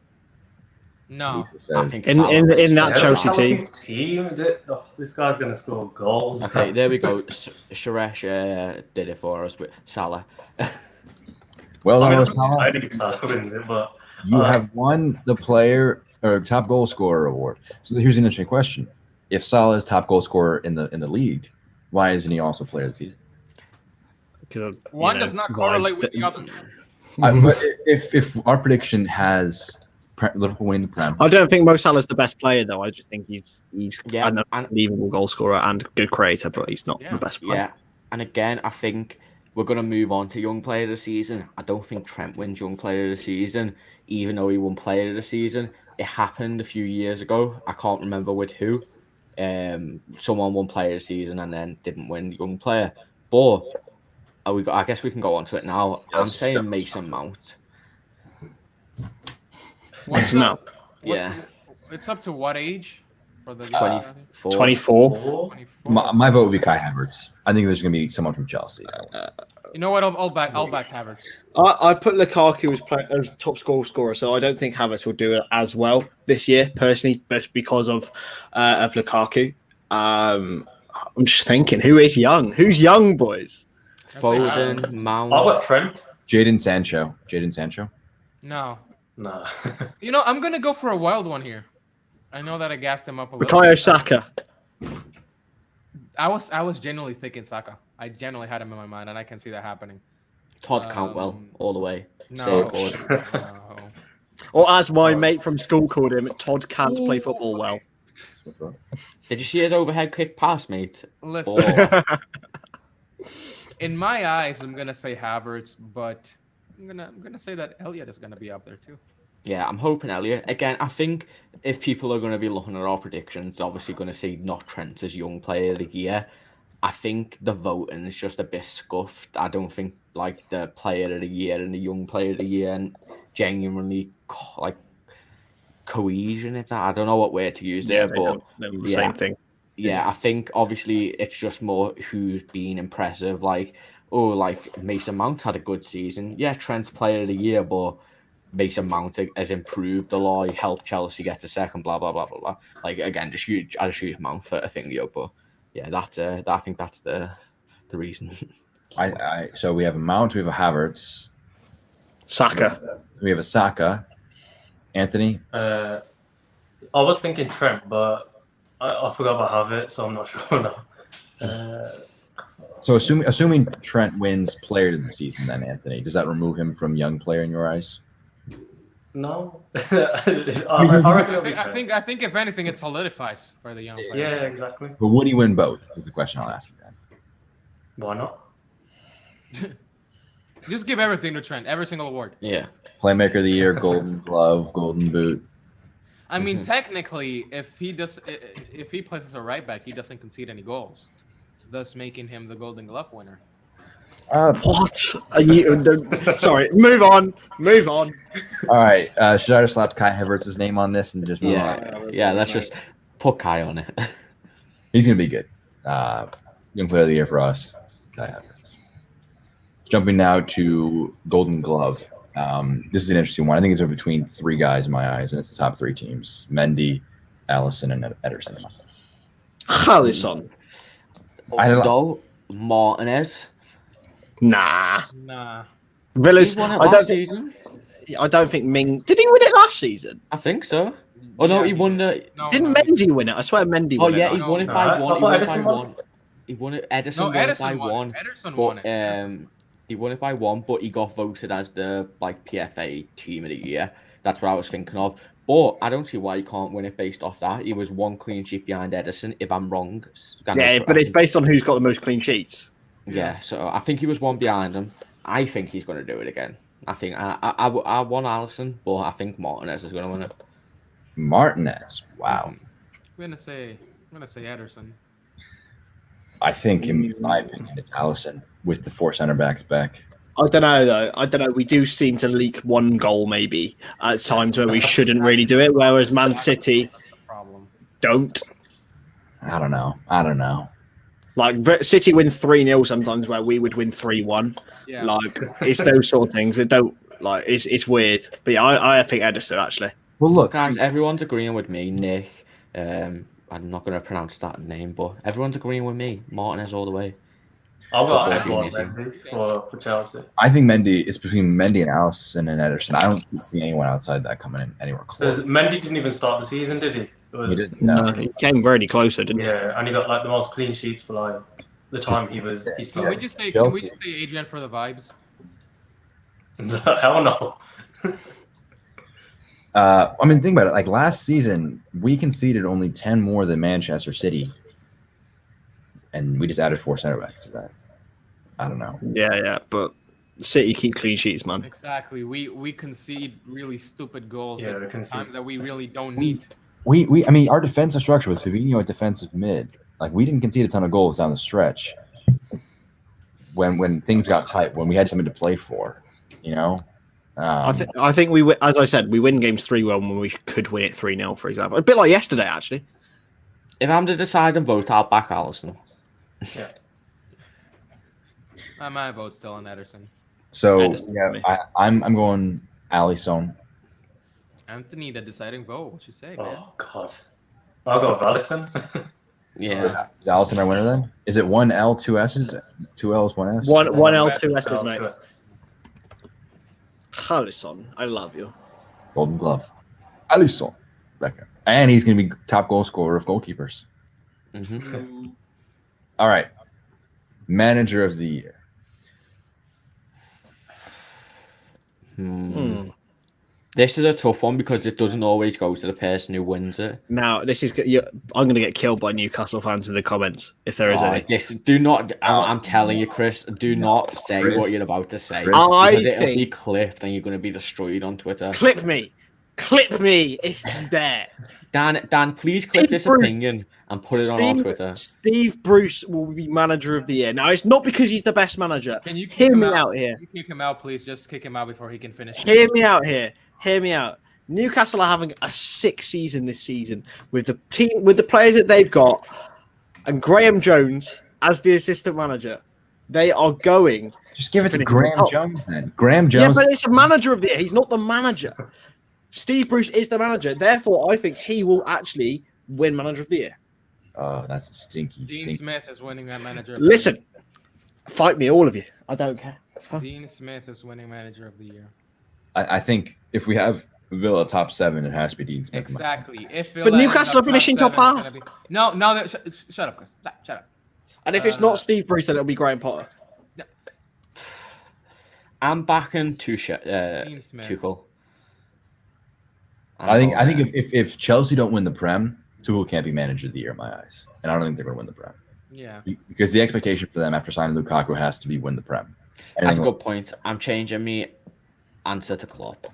No. I think In that Chelsea team. This guy's going to score goals. Okay, there we go. Suresh did it for us with Salah. Well I done, mean, Salah. I think Salah wins it, but You have won the player or top goal scorer award. So here's an interesting question: if Salah is top goal scorer in the league, why isn't he also player of the season? Because One does not correlate with the other. But if our prediction has Liverpool winning the Prem, I don't think Mo Salah's the best player, though. I just think he's Yeah, an unbelievable goal scorer and good creator, but he's not the best player. Yeah, and again, I think we're going to move on to Young Player of the Season. I don't think Trent wins Young Player of the Season, even though he won Player of the Season. It happened a few years ago. I can't remember with who. Someone won Player of the Season and then didn't win Young Player. But I guess we can go on to it now. I'm saying Mason Mount. Mason Mount. Yeah. It's up to what age? For the 24. 24. 24. my vote would be Kai Havertz. I think there's going to be someone from Chelsea. You know what? I'll back Havertz. I put Lukaku as top scorer, so I don't think Havertz will do it as well this year, personally, but because of Lukaku. I'm just thinking, who is young? Who's young, boys? Foden, Mount. I've got Trent. Jadon Sancho. No. No. You know, I'm gonna go for a wild one here. I know that I gassed him up a little. Bukayo Saka. I was genuinely thinking Saka. I genuinely had him in my mind, and I can see that happening. Todd Cantwell, all the way. No. Save board. No. Or as my mate from school called him, Todd can't play football well. Did you see his overhead kick pass, mate? Listen, Oh. in my eyes, I'm gonna say Havertz, but I'm gonna say that Elliott is gonna be up there too. Yeah, I'm hoping Elliot. Again, I think if people are going to be looking at our predictions, obviously going to see not Trent as Young Player of the Year. I think the voting is just a bit scuffed. I don't think like the Player of the Year and the Young Player of the Year and genuinely like cohesion. If that, I don't know what word to use there, but the same thing. Yeah, I think obviously it's just more who's been impressive. Like Mason Mount had a good season. Yeah, Trent's Player of the Year, but Mason Mount has improved a lot. He helped Chelsea get to second. Blah blah blah blah blah. Like again, I just use Mount for a thing, but yeah, I think that's the reason. So we have a Mount, we have a Havertz, Saka. we have a Saka. Anthony. I was thinking Trent, but I forgot about Havertz, so I'm not sure now. So assuming Trent wins Player of the Season, then Anthony, does that remove him from Young Player in your eyes? No, I reckon it'll be I Trent. think if anything, it solidifies for the young player. Yeah, exactly. But would he win both? Is the question I'll ask you then. Why not? Just give everything to Trent, every single award. Yeah. Playmaker of the Year, Golden Glove, Golden Boot. I mean, technically, if he plays as a right back, he doesn't concede any goals, thus making him the Golden Glove winner. What? Are you? Sorry. Move on. All All right. Should I just slap Kai Havertz's name on this and just move on? Yeah. Let's just put Kai on it. He's gonna be good. Young Player of the Year for us, Kai Havertz. Jumping now to Golden Glove. This is an interesting one. I think it's between three guys in my eyes, and it's the top three teams: Mendy, Allison, and Ederson. Alisson. I don't know. Martinez. Nah. Villas. He won it last season. I don't think Ming. Did he win it last season? I think so. Oh no, he won the. Didn't Mendy win it? I swear Mendy won it. Oh yeah, he's won it by one. He won it by one. He won it. Edison won it by one. Ederson won it. He won it by one, but he got voted as the PFA Team of the Year. That's what I was thinking of. But I don't see why he can't win it based off that. He was one clean sheet behind Edison, if I'm wrong. Yeah, but it's based on who's got the most clean sheets. Yeah, so I think he was one behind him. I think he's going to do it again. I think I won Allison, but I think Martinez is going to win it. Martinez, wow. I'm gonna say Ederson. I think, in my opinion, it's Allison with the four center backs back. I don't know though. I don't know. We do seem to leak one goal maybe at times where we shouldn't really do it. Whereas Man City don't. I don't know. Like City win 3-0 sometimes where we would win 3-1. Yeah. Like it's those sort of things. It don't like it's weird. But yeah, I think Ederson actually. Well, look, guys, everyone's agreeing with me. Nick, I'm not going to pronounce that name, but everyone's agreeing with me. Martinez all the way. I'll go Mendy for Chelsea. I think Mendy is between Mendy and Allison and Ederson. I don't see anyone outside that coming in anywhere close. Mendy didn't even start the season, did he? He didn't. No, he came very closer, didn't he? Yeah, and he got like the most clean sheets for like the time he Can started. we just say Adrian for the vibes? Hell no. I mean, think about it. Like last season, we conceded only 10 more than Manchester City, and we just added four center backs to that. I don't know. Yeah, but City keep clean sheets, man. Exactly. We concede really stupid goals Yeah, at times that we really don't need. I mean, our defensive structure with Fabinho at defensive mid, like we didn't concede a ton of goals down the stretch. When things got tight, when we had something to play for, you know. I think we, as I said, we win games 3-1 when we could win it 3-0, for example. A bit like yesterday, actually. If I'm to decide and vote, I'll back Allison. Yeah. My vote's still on Ederson. So Ederson, yeah, I'm going Alisson. Anthony, the deciding vote. What you say, man? Oh God. I'll go with Allison. Yeah. Is Allison our winner then? Is it 1 L, 2 S's? 2 L's, 1 S? One L, 2 S's, mate. Alisson, I love you. Golden Glove. Alisson. Becca. And he's going to be top goal scorer of goalkeepers. Mm-hmm. All right. Manager of the Year. This is a tough one because it doesn't always go to the person who wins it. Now, this is I'm going to get killed by Newcastle fans in the comments if there is any. Yes, do not. I'm telling you, Chris. Do not say what you're about to say. Chris, it'll be clipped and you're going to be destroyed on Twitter. Clip me if you dare. Dan, please clip this opinion and put it on our Twitter. Steve Bruce will be manager of the year. Now, it's not because he's the best manager. Can you hear me out here? Can you kick him out, please? Just kick him out before he can finish. Hear me out here. Hear me out. Newcastle are having a sick season this season with the team, with the players that they've got, and Graham Jones as the assistant manager. They are going. Just give it to Graham Jones then. Graham Jones. Yeah, but it's a manager of the year. He's not the manager. Steve Bruce is the manager. Therefore, I think he will actually win manager of the year. Oh, that's a stinky. Dean Smith is winning that manager. Listen, fight me, all of you. I don't care. Dean Smith is winning manager of the year. I think if we have Villa top 7, it has to be Dean Smith. Exactly. If Villa but Newcastle are finishing top half. No, shut up, Chris. Shut up. And if it's not Steve Bruce, then it'll be Graham Potter. I'm backing Tuchel. I think if Chelsea don't win the Prem, Tuchel can't be manager of the year in my eyes, and I don't think they're going to win the Prem. Yeah, because the expectation for them after signing Lukaku has to be win the Prem. That's a good point. I'm changing my answer to Klopp.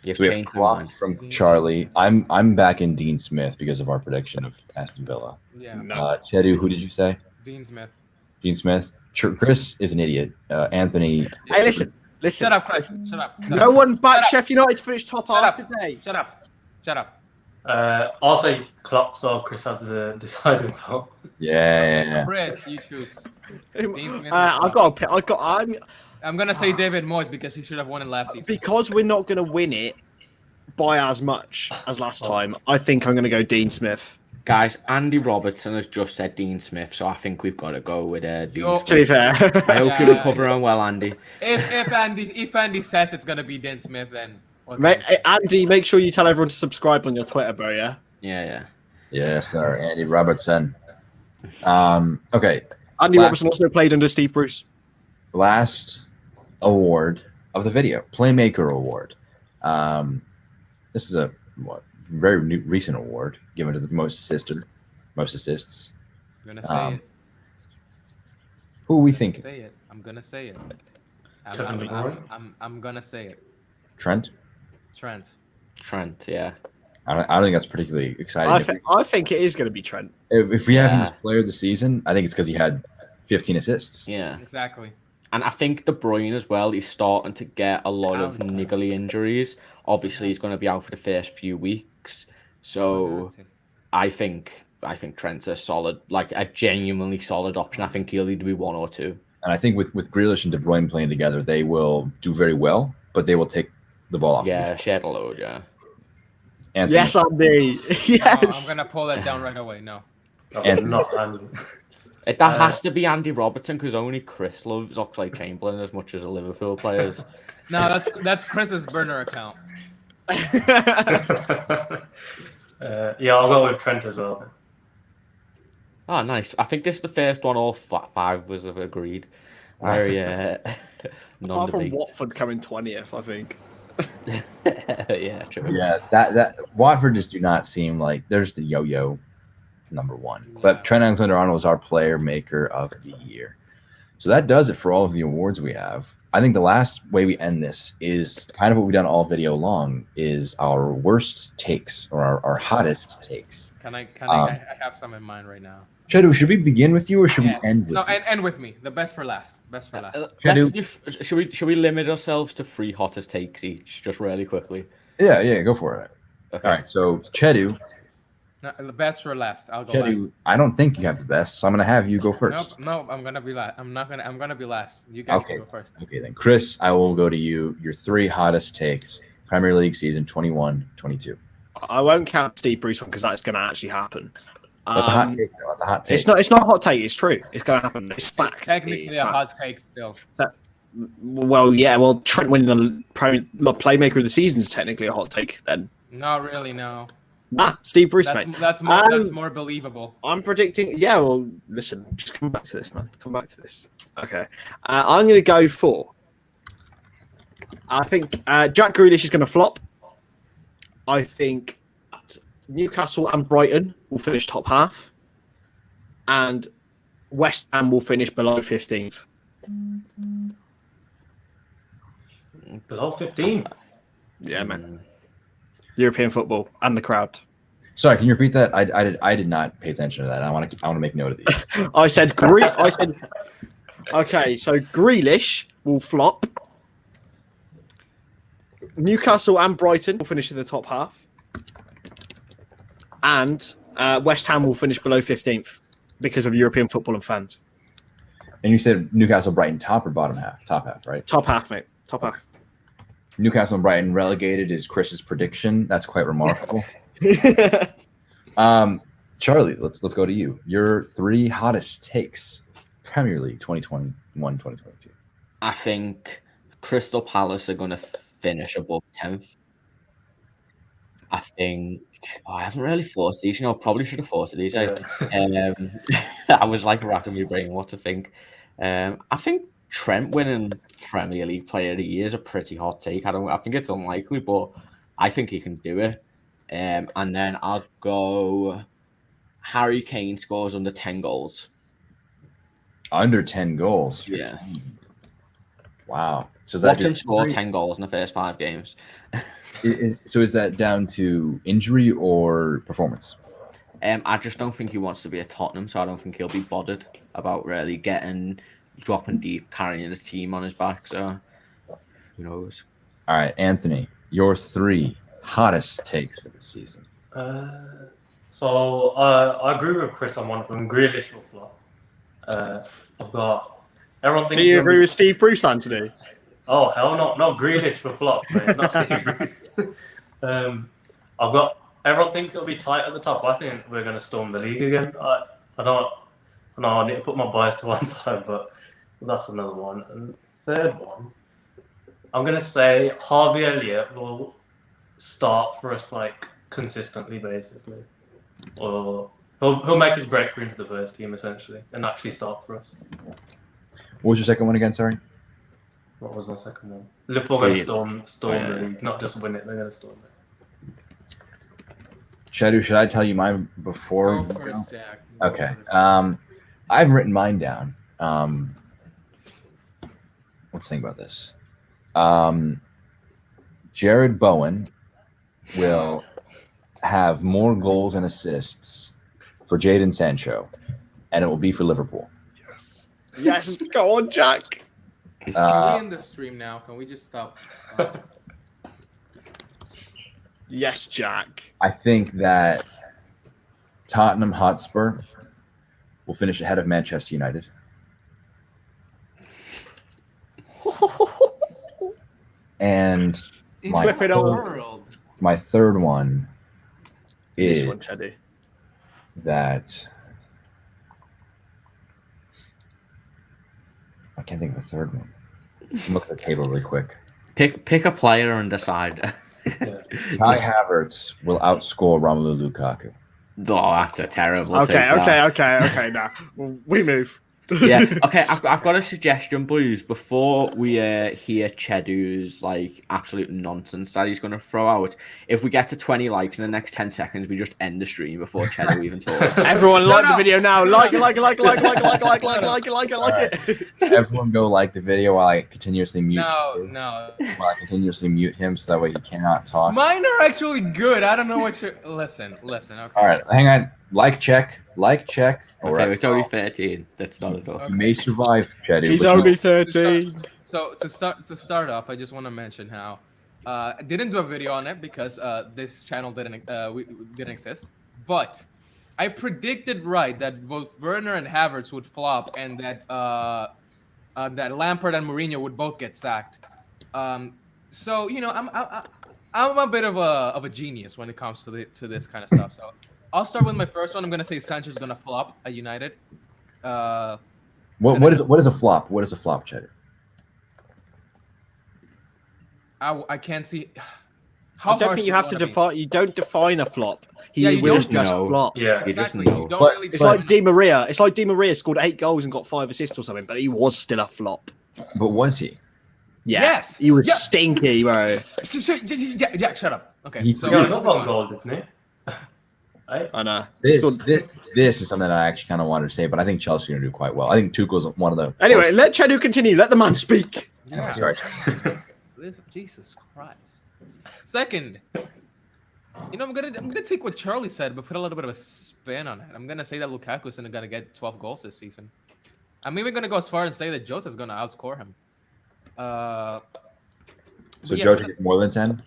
So we have Klopp from Charlie. I'm back in Dean Smith because of our prediction of Aston Villa. Yeah. Chedu, who did you say? Dean Smith. Dean Smith. Chris is an idiot. Anthony. Hey, listen. Shut up, Chris. Shut up. No one backed Sheffield United to finish top half today. Shut up. I'll say Klopp, so Chris has the deciding vote. Yeah. Chris, you choose. Dean Smith. I'm gonna say David Moyes because he should have won it last season. Because we're not gonna win it by as much as last time. I think I'm gonna go Dean Smith. Guys, Andy Robertson has just said Dean Smith, so I think we've got to go with Dean Smith. To be fair, I hope you recover on well, Andy. If Andy says it's gonna be Dean Smith, then Andy, make sure you tell everyone to subscribe on your Twitter, bro. Yeah. Yeah. Yes, sir. Andy Robertson. Okay. Andy Robertson also played under Steve Bruce. Last award of the video, Playmaker Award. This is a very recent award given to the most assists. I'm gonna say it. Who are we thinking? Say it. I'm gonna say it. I'm gonna say it. Trent, yeah. I don't think that's particularly exciting. I think it is going to be Trent. If we have him as player of the season, I think it's because he had 15 assists. Yeah, exactly. And I think De Bruyne as well. He's starting to get a lot of niggly injuries. Obviously, he's going to be out for the first few weeks. So, I think Trent's a genuinely solid option. I think he'll either be one or two. And I think with Grealish and De Bruyne playing together, they will do very well, but they will take the ball off. Yeah, share the load. Yeah. Anthony. Yes, Andy. Yes. No, I'm gonna pull that down right away. No. Not Andy. That has to be Andy Robertson because only Chris loves Oxlade-Chamberlain as much as the Liverpool players. No, that's Chris's burner account. Yeah, I'll go with Trent as well. Oh, nice. I think this is the first one all five of us have agreed. Very Apart from Watford coming 20th, I think. Yeah, true. Yeah, that Watford just do not seem like there's the yo-yo number one. Yeah. But Trent Alexander-Arnold is our player maker of the year. So that does it for all of the awards we have. I think the last way we end this is kind of what we've done all video long is our worst takes or our hottest takes. I have some in mind right now. Chedu, should we begin with you or should we end with you? End with me. The best for last. Should we limit ourselves to 3 hottest takes each, just really quickly? Yeah, go for it. Okay. All right, so Chedu. No, the best for last. I'll go Chedu, last. I don't think you have the best, so I'm gonna have you go first. Nope, I'm gonna be last. I'm gonna be last. You guys can go first. Okay, then Chris, I will go to you. Your 3 hottest takes. Premier League season 21-22. I won't count Steve Bruce one because that's gonna actually happen. That's a hot take. That's a hot take. It's not a hot take. It's true. It's going to happen. It's fact. It's technically a hot take still. Well, Trent winning the playmaker of the season is technically a hot take. Then. Not really. No. Steve Bruce, mate. That's more believable. I'm predicting. Yeah. Well, listen. Just come back to this, man. Come back to this. Okay. I'm going to go for. I think Jack Grealish is going to flop. I think Newcastle and Brighton will finish top half, and West Ham will finish below 15th. Below 15? Yeah, man. European football and the crowd. Sorry, can you repeat that? I did not pay attention to that. I want to make note of these. I said. Okay, so Grealish will flop. Newcastle and Brighton will finish in the top half. And West Ham will finish below 15th because of European football and fans. And you said Newcastle, Brighton, top or bottom half? Top half, right? Top half, mate. Top half. Newcastle and Brighton relegated is Chris's prediction. That's quite remarkable. Charlie, let's go to you. Your 3 hottest takes. Premier League 2021-2022. I think Crystal Palace are going to finish above 10th. I think I haven't really thought of these. Probably should have thought of these. Yeah. I was like racking my brain what to think. I think Trent winning Premier League Player of the Year is a pretty hot take. I think it's unlikely, but I think he can do it. And then I'll go. Harry Kane scores under 10 goals. Under 10 goals. for Yeah. Kane. Wow. So Watch him score 10 goals in the first 5 games. So is that down to injury or performance? I just don't think he wants to be at Tottenham, so I don't think he'll be bothered about really dropping deep, carrying the team on his back. So who knows? All right, Anthony, your 3 hottest takes for this season. So I agree with Chris on one of them. Grealish will flop. I've got everyone thinks. Do you agree with Steve Bruce, Anthony? Oh hell no, no Grealish will flop, mate. Not Steve Bruce. I've got everyone thinks it'll be tight at the top. I think we're going to storm the league again. I know I need to put my bias to one side, but that's another one. And third one, I'm going to say Harvey Elliott will start for us like consistently, basically, or he'll make his breakthrough into the first team essentially and actually start for us. What was your second one again? Sorry. What was my second one? Liverpool going to storm the league, not just win it. They're going to storm it. Chedu, should I tell you mine before? Go first, Jack. Okay. I've written mine down. Let's think about this. Jared Bowen will have more goals and assists for Jadon Sancho, and it will be for Liverpool. Yes, go on, Jack. Can we end the stream now? Can we just stop? Yes, Jack. I think that Tottenham Hotspur will finish ahead of Manchester United. And Flip it over. World. my third one is This one, Chedu. that I can't think of a third one. Look at the table really quick. Pick a player and decide. Yeah. Kai Havertz will outscore Romelu Lukaku. Oh, that's a terrible. Okay. take, Now we move. Yeah. Okay. I've got a suggestion, boys. Before we hear Chedu's like absolute nonsense that he's going to throw out, if we get to 20 likes in the next 10 seconds, we just end the stream before Chedu even talks. Everyone like the video now. Like it. Everyone go like the video while I continuously mute. No. While I continuously mute him so that way he cannot talk. Mine are actually good. I don't know what you're. Listen. Okay. All right, hang on. Like check. Okay, it's only 13. That's not enough. You may survive, Chedu. He's but only 13. So to start off, I just want to mention how I didn't do a video on it because this channel didn't exist. But I predicted right that both Werner and Havertz would flop, and that that Lampard and Mourinho would both get sacked. So I'm a bit of a genius when it comes to this kind of stuff. So I'll start with my first one. I'm gonna say Sancho's gonna flop at United. what is a flop? What is a flop, Chedu? I can't see. I don't think you have to define. You don't define a flop. You will don't just know. flop. Yeah. You just Exactly. know. You don't But- really It's like Di Maria. It's like Di Maria scored 8 goals and got 5 assists or something, but he was still a flop. But was he? Yeah. Yes. He was Yeah. stinky, bro. Jack, shut up. Okay. He- So He got one goal, didn't he? Right? I know. This is something I actually kind of wanted to say, but I think Chelsea are going to do quite well. I think Tuchel's one of the. Anyway, let Chedu continue. Let the man speak. yeah. Sorry. Jesus Christ. Second, I'm gonna take what Charlie said, but put a little bit of a spin on it. I'm gonna say that Lukaku isn't gonna get 12 goals this season. I'm even gonna go as far and say that Jota's gonna outscore him. So yeah, Jota gets more than 10?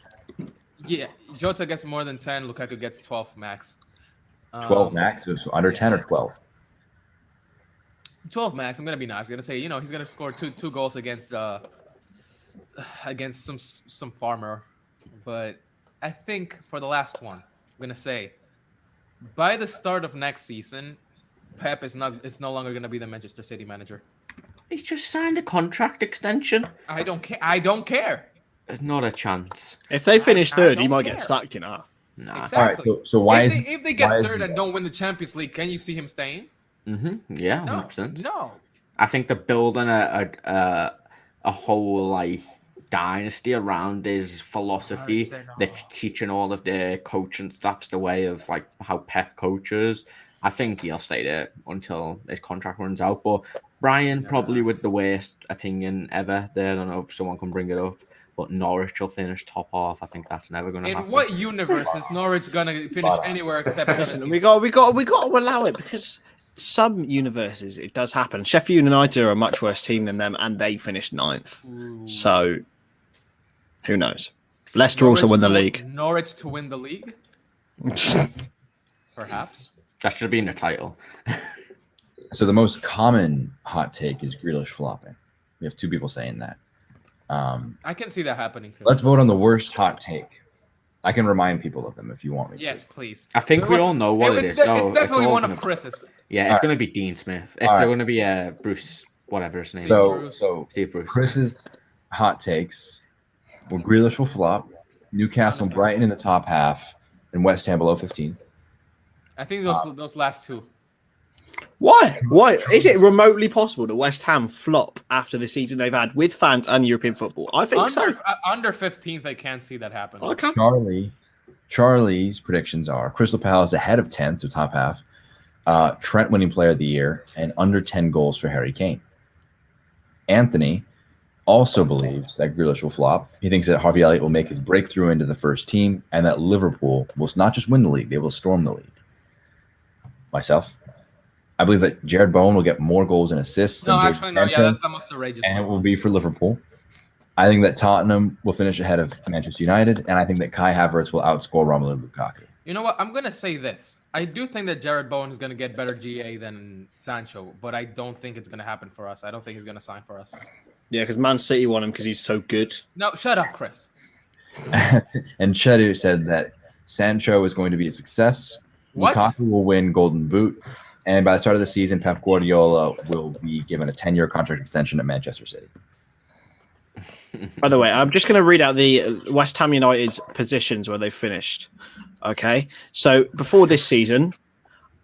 Yeah, Jota gets more than 10. Lukaku gets 12 max. 12 max? So under 10 or 12? 12 max. I'm gonna be nice. I'm gonna say, he's gonna score two goals against some farmer. But I think for the last one, I'm gonna say by the start of next season, Pep is no longer gonna be the Manchester City manager. He's just signed a contract extension. I don't care. There's not a chance. If they finish I third, he don't might care. get sacked, Nah. Exactly. All right. So why if they get why is third he and don't win the Champions League, can you see him staying? Yeah, No. 100%. No. I think they're building a whole like dynasty around his philosophy. They're teaching all of their coaching staffs the way of like how Pep coaches. I think he'll stay there until his contract runs out. But Brian probably with the worst opinion ever there. I don't know if someone can bring it up. But Norwich will finish top half. I think that's never going to happen. In what universe is Norwich gonna finish anywhere except? Listen, 17th? we got to allow it because some universes it does happen. Sheffield United are a much worse team than them, and they finished 9th. Ooh. So who knows? Leicester also won the league. Norwich to win the league, perhaps. That should have been the title. So the most common hot take is Grealish flopping. We have 2 people saying that. I can see that happening too. Let's vote on the worst hot take. I can remind people of them if you want me to. Yes, please. I think we all know what it is. It's definitely one of Chris's. Yeah, it's going to be Dean Smith. It's going to be Bruce, whatever his name is. So Steve Bruce. Chris's hot takes. Well, Grealish will flop. Newcastle, Brighton in the top half, and West Ham below 15th. I think those last 2. Why? Why is it remotely possible that West Ham flop after the season they've had with fans and European football? I think so. Under 15th, I can't see that happen. I can. Charlie's predictions are Crystal Palace ahead of 10th, so top half. Trent winning player of the year, and under 10 goals for Harry Kane. Anthony also believes that Grealish will flop. He thinks that Harvey Elliott will make his breakthrough into the first team, and that Liverpool will not just win the league, they will storm the league. Myself, I believe that Jared Bowen will get more goals and assists. No, than actually, no. Yeah, that's the most outrageous and one. it will be for Liverpool. I think that Tottenham will finish ahead of Manchester United, and I think that Kai Havertz will outscore Romelu Lukaku. You know what? I'm going to say this. I do think that Jared Bowen is going to get better GA than Sancho, but I don't think it's going to happen for us. I don't think he's going to sign for us. Yeah, because Man City want him because he's so good. No, shut up, Chris. And Chedu said that Sancho is going to be a success. What? Lukaku will win Golden Boot. And by the start of the season, Pep Guardiola will be given a 10-year contract extension at Manchester City. By the way, I'm just going to read out the West Ham United's positions where they finished. Okay, so before this season,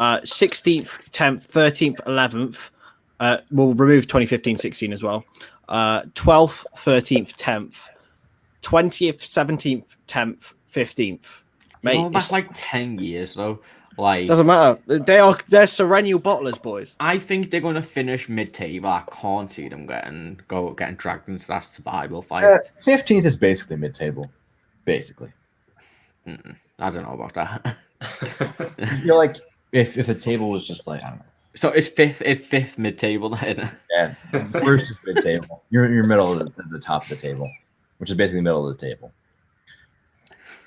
16th, 10th, 13th, 11th. We'll remove 2015-16 as well. 12th, 13th, 10th, 20th, 17th, 10th, 15th. Mate, that's like 10 years though. Like doesn't matter. They're perennial bottlers, boys. I think they're going to finish mid-table. I can't see them getting dragged into that survival fight. 15th is basically mid-table, basically. I don't know about that. I feel like if the table was just like, I don't know. So it's fifth mid-table then? Yeah, first is mid-table. You're middle of the top of the table, which is basically middle of the table.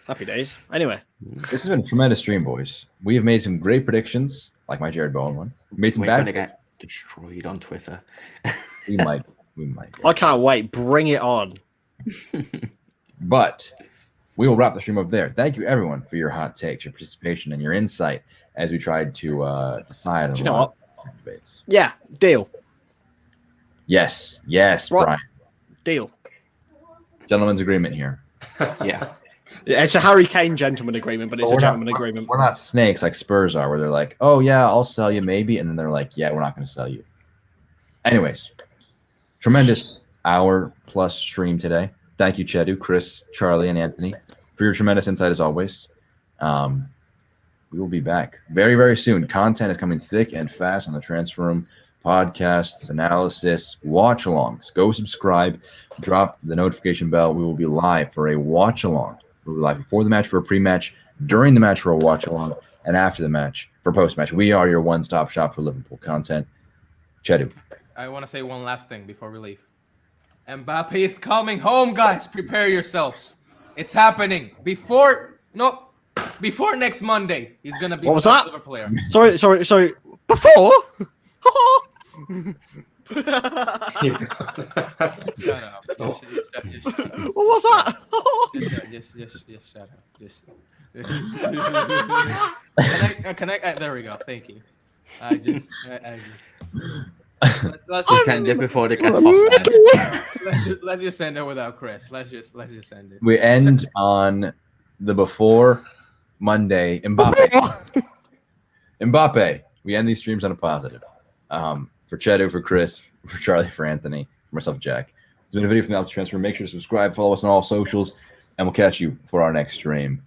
Happy days. Anyway, this has been a tremendous stream, boys. We have made some great predictions, like my Jared Bowen one. We made some We're bad. Going to get destroyed on Twitter. We might. I can't wait. Bring it on. But we will wrap the stream up there. Thank you, everyone, for your hot takes, your participation, and your insight as we tried to decide on you know what? debates. Yeah, deal. Yes, right. Brian. Deal. Gentleman's agreement here. Yeah. It's a Harry Kane gentleman agreement, but it's a gentleman agreement. We're not snakes like Spurs are, where they're like, oh, yeah, I'll sell you maybe. And then they're like, yeah, we're not going to sell you. Anyways, tremendous hour-plus stream today. Thank you, Chedu, Chris, Charlie, and Anthony for your tremendous insight as always. We will be back very, very soon. Content is coming thick and fast on the Transfer Room. Podcasts, analysis, watch-alongs. Go subscribe. Drop the notification bell. We will be live for a watch-along. We'll be live before the match for a pre-match, during the match for a watch-along, and after the match for post-match. We are your one-stop shop for Liverpool content. Chedu. I want to say one last thing before we leave. Mbappe is coming home, guys. Prepare yourselves. It's happening. Before next Monday, he's going to be what was that? Liverpool player. Sorry. Before? Shut up. What was that? Just shut up. Can I there we go. Thank you. I just let's send it before it gets hostile. Let's just end it without Chris. Let's just end it. We end on the before Monday. Mbappe. Mbappe. We end these streams on a positive. For Chedu, for Chris, for Charlie, for Anthony, for myself, Jack. It's been a video from the LFC Transfer Room. Make sure to subscribe, follow us on all socials, and we'll catch you for our next stream.